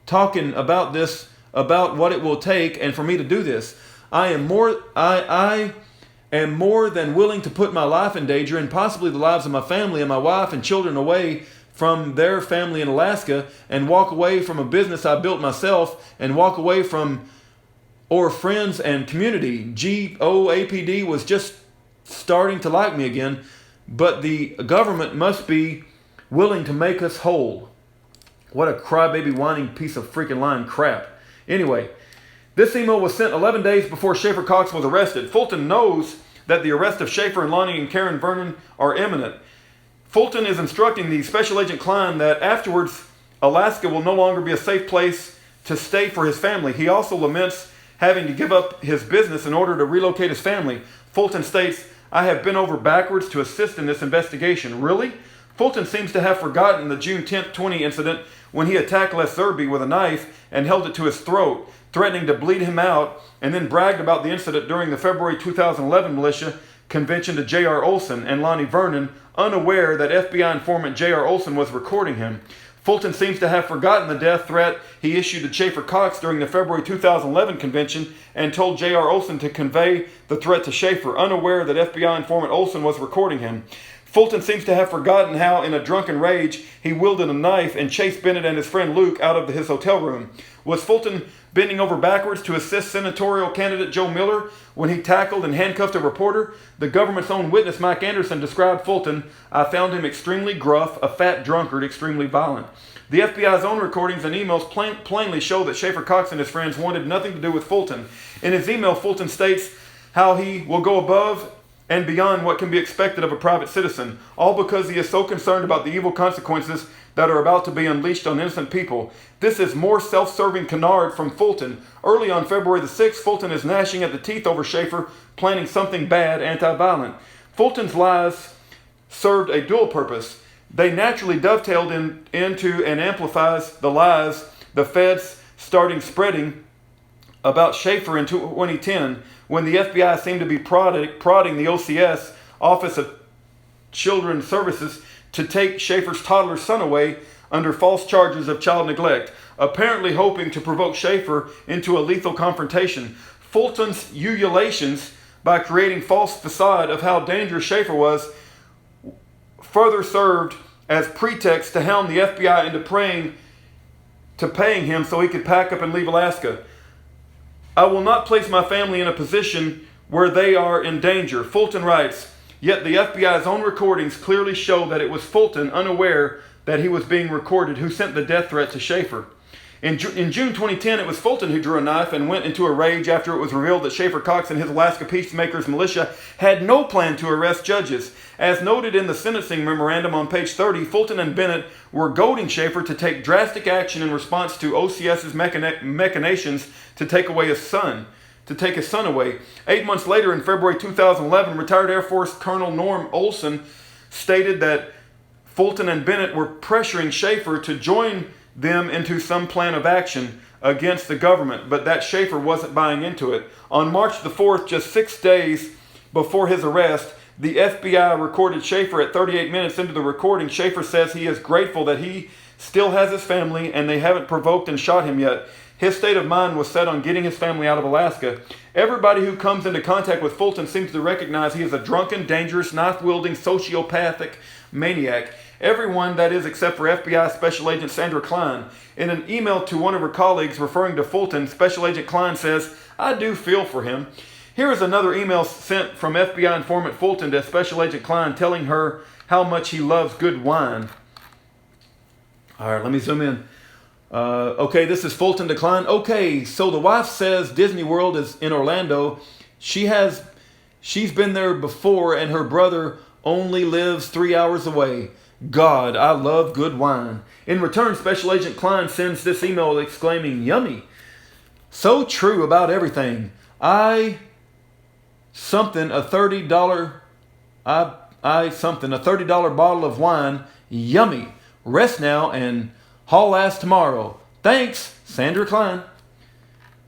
this, about what it will take and for me to do this. I am more than willing to put my life in danger and possibly the lives of my family and my wife and children away from their family in Alaska and walk away from a business I built myself and walk away from our friends and community. GOAPD was just starting to like me again, but the government must be willing to make us whole. What a crybaby whining piece of freaking lying crap. Anyway, this email was sent 11 days before Schaeffer Cox was arrested. Fulton knows that the arrest of Schaeffer and Lonnie and Karen Vernon are imminent. Fulton is instructing the Special Agent Klein that afterwards, Alaska will no longer be a safe place to stay for his family. He also laments having to give up his business in order to relocate his family. Fulton states, I have been over backwards to assist in this investigation. Really? Fulton seems to have forgotten the June 10th, 20 incident when he attacked Les Zerbe with a knife and held it to his throat, threatening to bleed him out, and then bragged about the incident during the February 2011 militia convention to J.R. Olson and Lonnie Vernon, unaware that FBI informant J.R. Olson was recording him. Fulton seems to have forgotten the death threat he issued to Schaeffer Cox during the February 2011 convention and told J.R. Olson to convey the threat to Schaeffer, unaware that FBI informant Olson was recording him. Fulton seems to have forgotten how, in a drunken rage, he wielded a knife and chased Bennett and his friend Luke out of his hotel room. Was Fulton bending over backwards to assist senatorial candidate Joe Miller when he tackled and handcuffed a reporter? The government's own witness, Mike Anderson, described Fulton. I found him extremely gruff, a fat drunkard, extremely violent. The FBI's own recordings and emails plainly show that Schaeffer Cox and his friends wanted nothing to do with Fulton. In his email, Fulton states how he will go above and beyond what can be expected of a private citizen, all because he is so concerned about the evil consequences that are about to be unleashed on innocent people. This is more self-serving canard from Fulton. Early on February the 6th, Fulton is gnashing at the teeth over Schaeffer, planning something bad, anti-violent. Fulton's lies served a dual purpose. They naturally dovetailed into and amplifies the lies the feds starting spreading about Schaeffer in 2010, when the FBI seemed to be prodding the OCS, Office of Children's Services, to take Schaeffer's toddler son away under false charges of child neglect, apparently hoping to provoke Schaeffer into a lethal confrontation. Fulton's ululations, by creating false facade of how dangerous Schaeffer was, further served as pretext to hound the FBI into paying him so he could pack up and leave Alaska. I will not place my family in a position where they are in danger. Fulton writes, yet the FBI's own recordings clearly show that it was Fulton, unaware that he was being recorded, who sent the death threat to Schaeffer. In June 2010, it was Fulton who drew a knife and went into a rage after it was revealed that Schaeffer Cox and his Alaska Peacemakers militia had no plan to arrest judges. As noted in the sentencing memorandum on page 30, Fulton and Bennett were goading Schaeffer to take drastic action in response to OCS's machinations to take his son away. 8 months later, in February 2011, retired Air Force Colonel Norm Olson stated that Fulton and Bennett were pressuring Schaeffer to join them into some plan of action against the government, but that Schaeffer wasn't buying into it. On March the 4th, just 6 days before his arrest, the FBI recorded Schaeffer at 38 minutes into the recording. Schaeffer says he is grateful that he still has his family and they haven't provoked and shot him yet. His state of mind was set on getting his family out of Alaska. Everybody who comes into contact with Fulton seems to recognize he is a drunken, dangerous, knife-wielding, sociopathic maniac. Everyone, that is, except for FBI Special Agent Sandra Klein. In an email to one of her colleagues referring to Fulton, Special Agent Klein says, "I do feel for him." Here is another email sent from FBI informant Fulton to Special Agent Klein telling her how much he loves good wine. All right, let me zoom in. Okay, this is Fulton to Klein. Okay, so the wife says Disney World is in Orlando. She's been there before and her brother only lives 3 hours away. God, I love good wine. In return, Special Agent Klein sends this email exclaiming, "Yummy. So true about everything. a $30 bottle of wine. Yummy. Rest now and haul ass tomorrow. Thanks, Sandra Klein."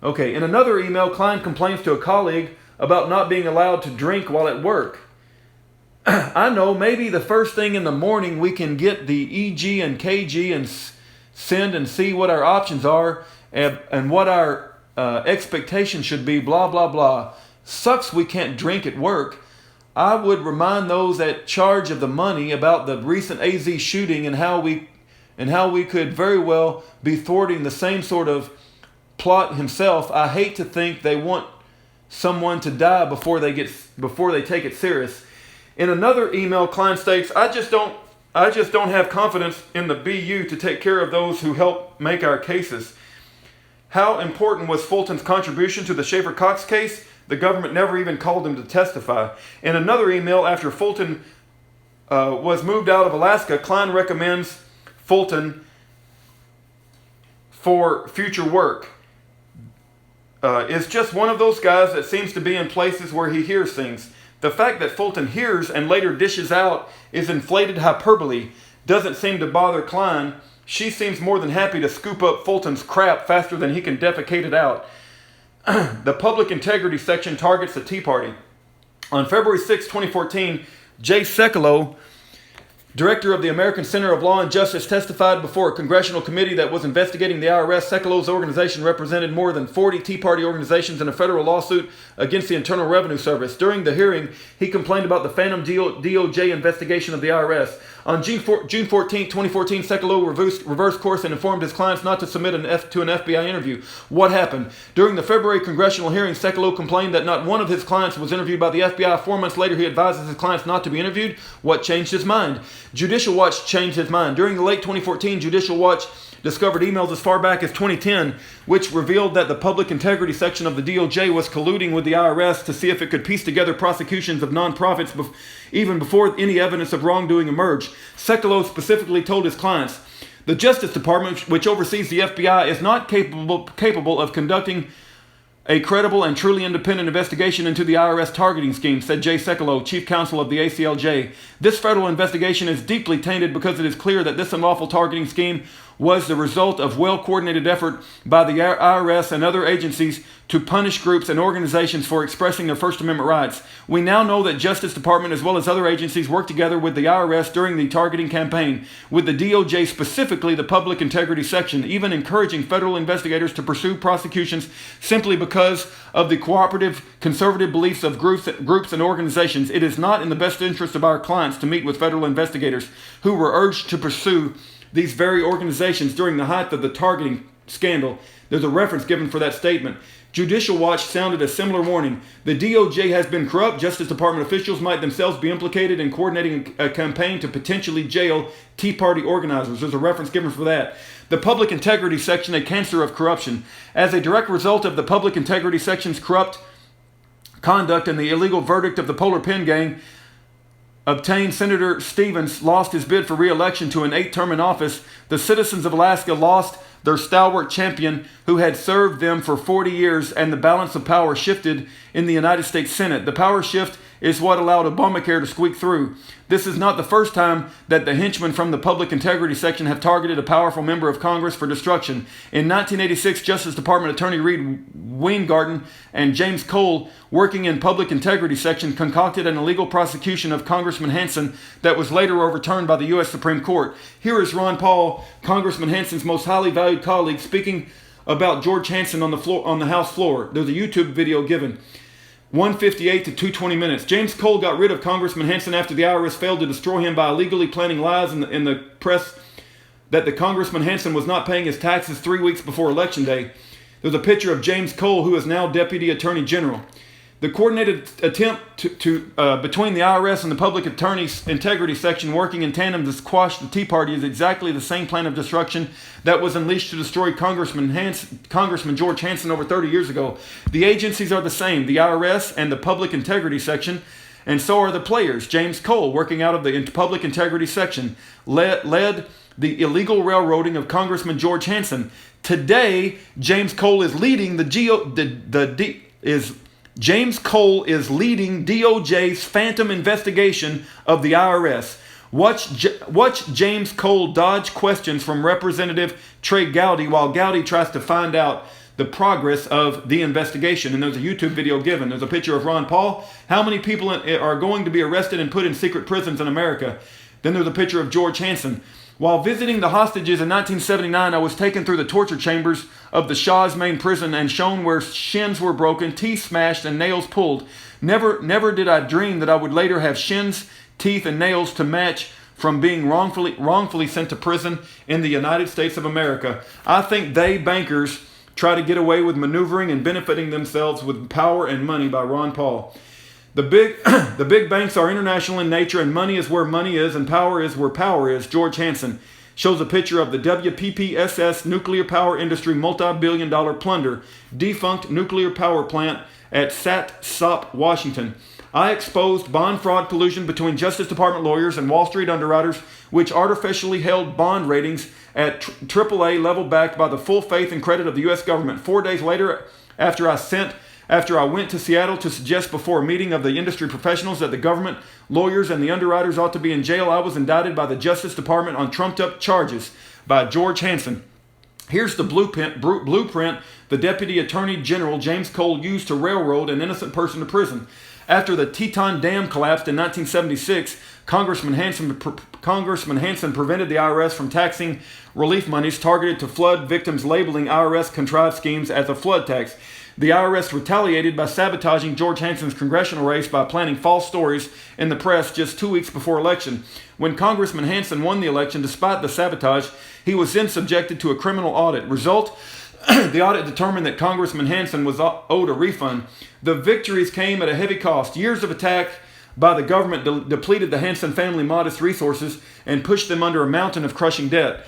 Okay, in another email, Klein complains to a colleague about not being allowed to drink while at work. "I know, maybe the first thing in the morning we can get the EG and KG and send and see what our options are and what our expectation should be, blah, blah, blah. Sucks we can't drink at work. I would remind those at charge of the money about the recent AZ shooting and how we could very well be thwarting the same sort of plot himself. I hate to think they want someone to die before they take it serious." In another email, Klein states, I just don't have confidence in the BU to take care of those who help make our cases." How important was Fulton's contribution to the Schaeffer Cox case? The government never even called him to testify. In another email, after Fulton was moved out of Alaska, Klein recommends Fulton for future work. Is just one of those guys that seems to be in places where he hears things. The fact that Fulton hears and later dishes out is inflated hyperbole. Doesn't seem to bother Klein. She seems more than happy to scoop up Fulton's crap faster than he can defecate it out. The public integrity section targets the Tea Party. On February 6, 2014, Jay Sekulow, director of the American Center of Law and Justice, testified before a congressional committee that was investigating the IRS. Sekulow's organization represented more than 40 Tea Party organizations in a federal lawsuit against the Internal Revenue Service. During the hearing, he complained about the phantom DOJ investigation of the IRS. On June 14, 2014, Sekulow reversed course and informed his clients not to submit to an FBI interview. What happened? During the February congressional hearing, Sekulow complained that not one of his clients was interviewed by the FBI. 4 months later, he advises his clients not to be interviewed. What changed his mind? Judicial Watch changed his mind. During the late 2014, Judicial Watch discovered emails as far back as 2010, which revealed that the public integrity section of the DOJ was colluding with the IRS to see if it could piece together prosecutions of nonprofits even before any evidence of wrongdoing emerged. Sekulow specifically told his clients, "The Justice Department, which oversees the FBI, is not capable of conducting a credible and truly independent investigation into the IRS targeting scheme," said Jay Sekulow, chief counsel of the ACLJ. "This federal investigation is deeply tainted because it is clear that this unlawful targeting scheme was the result of well-coordinated effort by the IRS and other agencies to punish groups and organizations for expressing their First Amendment rights. We now know that Justice Department as well as other agencies worked together with the IRS during the targeting campaign, with the DOJ specifically the Public Integrity Section, even encouraging federal investigators to pursue prosecutions simply because of the cooperative, conservative beliefs of groups and organizations. It is not in the best interest of our clients to meet with federal investigators who were urged to pursue these very organizations during the height of the targeting scandal." There's a reference given for that statement. Judicial Watch sounded a similar warning. The DOJ has been corrupt. Justice Department officials might themselves be implicated in coordinating a campaign to potentially jail Tea Party organizers. There's a reference given for that. The Public Integrity Section, a cancer of corruption. As a direct result of the Public Integrity Section's corrupt conduct and the illegal verdict of the Polar Pen Gang obtained, Senator Stevens lost his bid for re-election to an 8th term in office. The citizens of Alaska lost their stalwart champion who had served them for 40 years, and the balance of power shifted in the United States Senate. The power shift is what allowed Obamacare to squeak through. This is not the first time that the henchmen from the Public Integrity Section have targeted a powerful member of Congress for destruction. In 1986, Justice Department Attorney Reed Weingarten and James Cole, working in Public Integrity Section, concocted an illegal prosecution of Congressman Hansen that was later overturned by the U.S. Supreme Court. Here is Ron Paul, Congressman Hansen's most highly valued colleague, speaking about George Hansen on the House floor. There's a YouTube video given. 1:58 to 2:20 minutes. James Cole got rid of Congressman Hansen after the IRS failed to destroy him by illegally planting lies in the press that the Congressman Hansen was not paying his taxes 3 weeks before Election Day. There's a picture of James Cole, who is now Deputy Attorney General. The coordinated attempt between the IRS and the Public Integrity Section working in tandem to squash the Tea Party is exactly the same plan of destruction that was unleashed to destroy Congressman George Hansen over 30 years ago. The agencies are the same, the IRS and the Public Integrity Section, and so are the players. James Cole, working out of the Public Integrity Section, led the illegal railroading of Congressman George Hansen. Today, James Cole is leading James Cole is leading DOJ's phantom investigation of the IRS. Watch James Cole dodge questions from Representative Trey Gowdy while Gowdy tries to find out the progress of the investigation. And there's a YouTube video given. There's a picture of Ron Paul. How many people are going to be arrested and put in secret prisons in America? Then there's a picture of George Hansen. While visiting the hostages in 1979, I was taken through the torture chambers of the Shah's main prison and shown where shins were broken, teeth smashed, and nails pulled. Never did I dream that I would later have shins, teeth, and nails to match from being wrongfully sent to prison in the United States of America. I think bankers, try to get away with maneuvering and benefiting themselves with power and money by Ron Paul. The big banks are international in nature, and money is where money is, and power is where power is. George Hansen shows a picture of the WPPSS nuclear power industry multi-billion-dollar plunder, defunct nuclear power plant at Satsop, Washington. I exposed bond fraud collusion between Justice Department lawyers and Wall Street underwriters, which artificially held bond ratings at AAA level backed by the full faith and credit of the U.S. government. 4 days later, after I went to Seattle to suggest before a meeting of the industry professionals that the government, lawyers, and the underwriters ought to be in jail, I was indicted by the Justice Department on trumped-up charges by George Hansen. Here's the blueprint the Deputy Attorney General James Cole used to railroad an innocent person to prison. After the Teton Dam collapsed in 1976, Congressman Hansen prevented the IRS from taxing relief monies targeted to flood victims, labeling IRS contrived schemes as a flood tax. The IRS retaliated by sabotaging George Hansen's congressional race by planting false stories in the press just 2 weeks before election. When Congressman Hansen won the election, despite the sabotage, he was then subjected to a criminal audit. Result, the audit determined that Congressman Hansen was owed a refund. The victories came at a heavy cost. Years of attack by the government depleted the Hansen family modest resources and pushed them under a mountain of crushing debt.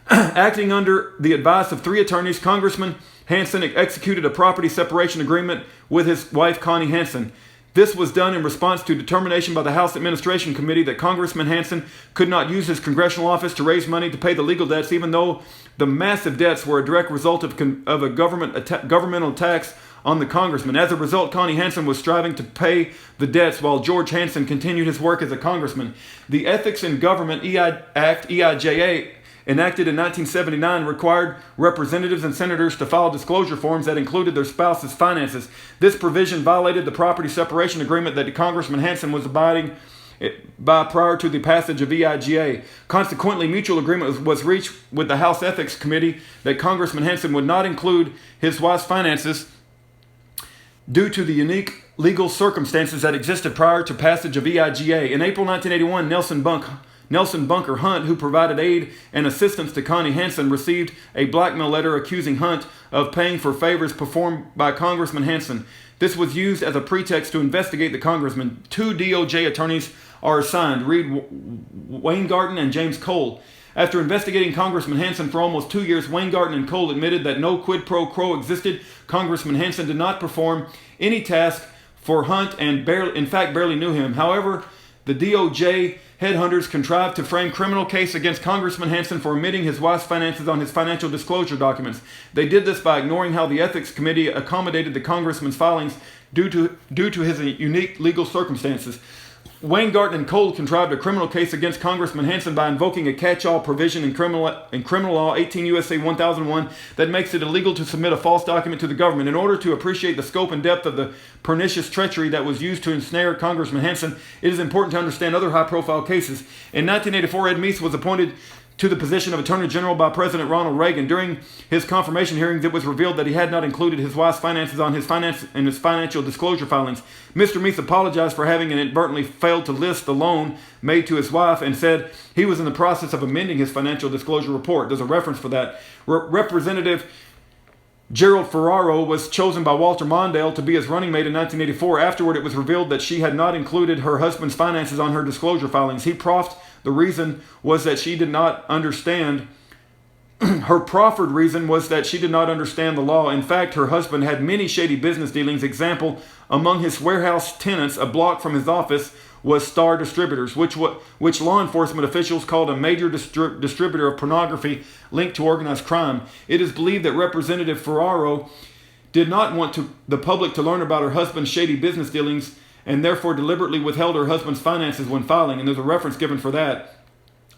Acting under the advice of 3 attorneys, Congressman Hansen executed a property separation agreement with his wife, Connie Hansen. This was done in response to determination by the House Administration Committee that Congressman Hansen could not use his congressional office to raise money to pay the legal debts, even though the massive debts were a direct result of a governmental tax on the congressman. As a result, Connie Hansen was striving to pay the debts while George Hansen continued his work as a congressman. The Ethics in Government Act, EIJA, enacted in 1979, required representatives and senators to file disclosure forms that included their spouse's finances. This provision violated the property separation agreement that Congressman Hansen was abiding by prior to the passage of EIJA. Consequently, mutual agreement was reached with the House Ethics Committee that Congressman Hansen would not include his wife's finances due to the unique legal circumstances that existed prior to passage of EIJA. In April 1981, Nelson Bunker Hunt, who provided aid and assistance to Connie Hansen, received a blackmail letter accusing Hunt of paying for favors performed by Congressman Hansen. This was used as a pretext to investigate the congressman. 2 DOJ attorneys are assigned, Reed Weingarten and James Cole. After investigating Congressman Hansen for almost 2 years, Weingarten and Cole admitted that no quid pro quo existed. Congressman Hansen did not perform any task for Hunt and barely knew him. However, the DOJ headhunters contrived to frame criminal case against Congressman Hansen for omitting his wife's finances on his financial disclosure documents. They did this by ignoring how the Ethics Committee accommodated the congressman's filings due to his unique legal circumstances. Weingarten and Cole contrived a criminal case against Congressman Hansen by invoking a catch-all provision in criminal law 18 U.S.C. 1001 that makes it illegal to submit a false document to the government. In order to appreciate the scope and depth of the pernicious treachery that was used to ensnare Congressman Hansen, it is important to understand other high-profile cases. In 1984, Ed Meese was appointed to the position of Attorney General by President Ronald Reagan. During his confirmation hearings, it was revealed that he had not included his wife's finances on his financial disclosure filings. Mr. Meese apologized for having inadvertently failed to list the loan made to his wife and said he was in the process of amending his financial disclosure report. There's a reference for that. Representative Gerald Ferraro was chosen by Walter Mondale to be his running mate in 1984. Afterward, it was revealed that she had not included her husband's finances on her disclosure filings. He proffered the reason was that she did not understand. Her proffered reason was that she did not understand the law. In fact, her husband had many shady business dealings. Example, among his warehouse tenants, a block from his office, was Star Distributors, which law enforcement officials called a major distributor of pornography linked to organized crime. It is believed that Representative Ferraro did not want the public to learn about her husband's shady business dealings and therefore deliberately withheld her husband's finances when filing, and there's a reference given for that.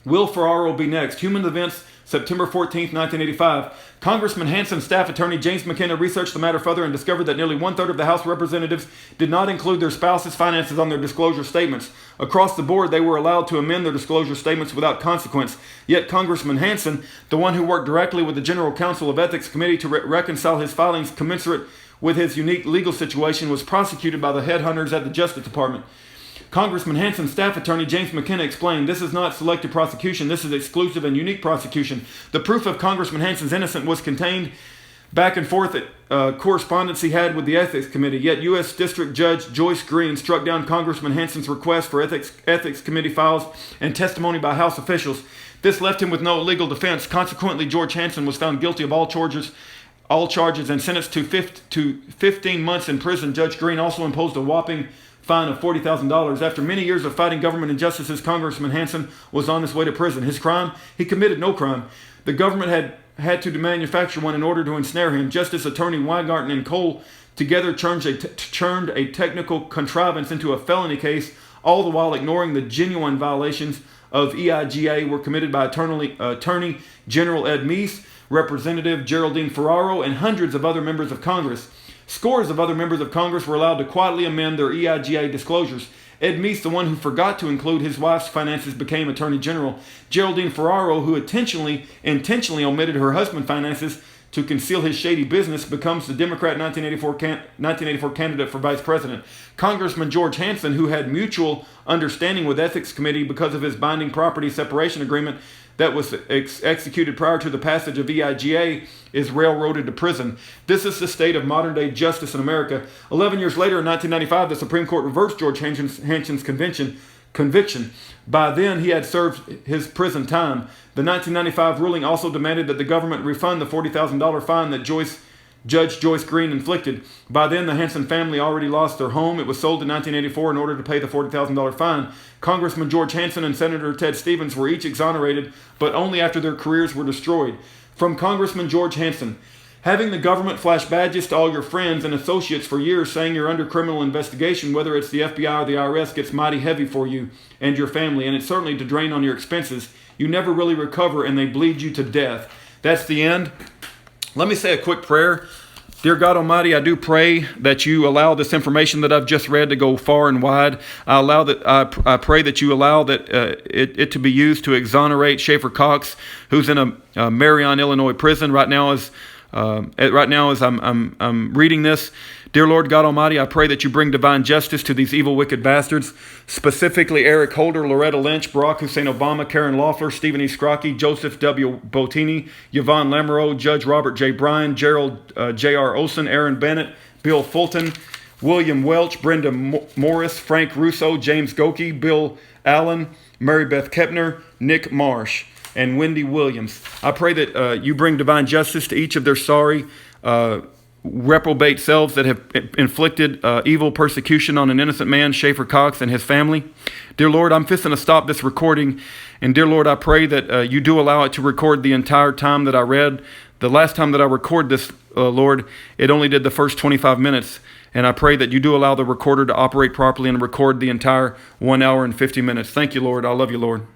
Will Ferraro be next? Human Events, September 14, 1985. Congressman Hansen's staff attorney James McKenna researched the matter further and discovered that nearly 1/3 of the House representatives did not include their spouse's finances on their disclosure statements. Across the board, they were allowed to amend their disclosure statements without consequence. Yet Congressman Hansen, the one who worked directly with the General Counsel of Ethics Committee to reconcile his filings commensurate with his unique legal situation, was prosecuted by the headhunters at the Justice Department. Congressman Hansen's staff attorney James McKenna explained, "This is not selective prosecution. This is exclusive and unique prosecution. The proof of Congressman Hansen's innocence was contained back and forth correspondence he had with the Ethics Committee. Yet U.S. District Judge Joyce Green struck down Congressman Hansen's request for Ethics Committee files and testimony by House officials. This left him with no legal defense. Consequently, George Hansen was found guilty of all charges and sentenced to 15 months in prison. Judge Green also imposed a whopping fine of $40,000. After many years of fighting government injustices, Congressman Hansen was on his way to prison. His crime? He committed no crime. The government had to manufacture one in order to ensnare him. Justice Attorney Weingarten and Cole together churned a technical contrivance into a felony case, all the while ignoring the genuine violations of EIGA were committed by Attorney General Ed Meese, Representative Geraldine Ferraro, and hundreds of other members of Congress. Scores of other members of Congress were allowed to quietly amend their EIGA disclosures. Ed Meese, the one who forgot to include his wife's finances, became Attorney General. Geraldine Ferraro, who intentionally omitted her husband's finances to conceal his shady business, becomes the Democrat 1984 candidate for Vice President. Congressman George Hansen, who had mutual understanding with Ethics Committee because of his binding property separation agreement that was executed prior to the passage of EIGA, is railroaded to prison. This is the state of modern-day justice in America. 11 years later, in 1995, the Supreme Court reversed George Hansen's conviction. By then, he had served his prison time. The 1995 ruling also demanded that the government refund the $40,000 fine that Judge Joyce Green inflicted. By then, the Hansen family already lost their home. It was sold in 1984 in order to pay the $40,000 fine. Congressman George Hansen and Senator Ted Stevens were each exonerated, but only after their careers were destroyed. From Congressman George Hansen: having the government flash badges to all your friends and associates for years saying you're under criminal investigation, whether it's the FBI or the IRS, gets mighty heavy for you and your family, and it's certainly to drain on your expenses. You never really recover, and they bleed you to death." That's the end. Let me say a quick prayer. Dear God Almighty, I do pray that you allow this information that I've just read to go far and wide. I pray that you allow that it to be used to exonerate Schaeffer Cox, who's in a Marion, Illinois prison right now. As I'm reading this, Dear Lord God Almighty, I pray that you bring divine justice to these evil, wicked bastards, specifically Eric Holder, Loretta Lynch, Barack Hussein Obama, Karen Loeffler, Stephen E. Skrocki, Joseph W. Bottini, Yvonne Lamoureux, Judge Robert J. Bryan, Gerald J.R. Olson, Aaron Bennett, Bill Fulton, William Welch, Brenda Morris, Frank Russo, James Goki, Bill Allen, Mary Beth Kepner, Nick Marsh, and Wendy Williams. I pray that you bring divine justice to each of their sorry, reprobate selves that have inflicted evil persecution on an innocent man, Schaeffer Cox, and his family. Dear Lord, I'm fixing to stop this recording, and dear Lord, I pray that you do allow it to record the entire time that I read. The last time that I record this, Lord, it only did the first 25 minutes, and I pray that you do allow the recorder to operate properly and record the entire 1 hour and 50 minutes. Thank you, Lord. I love you, Lord.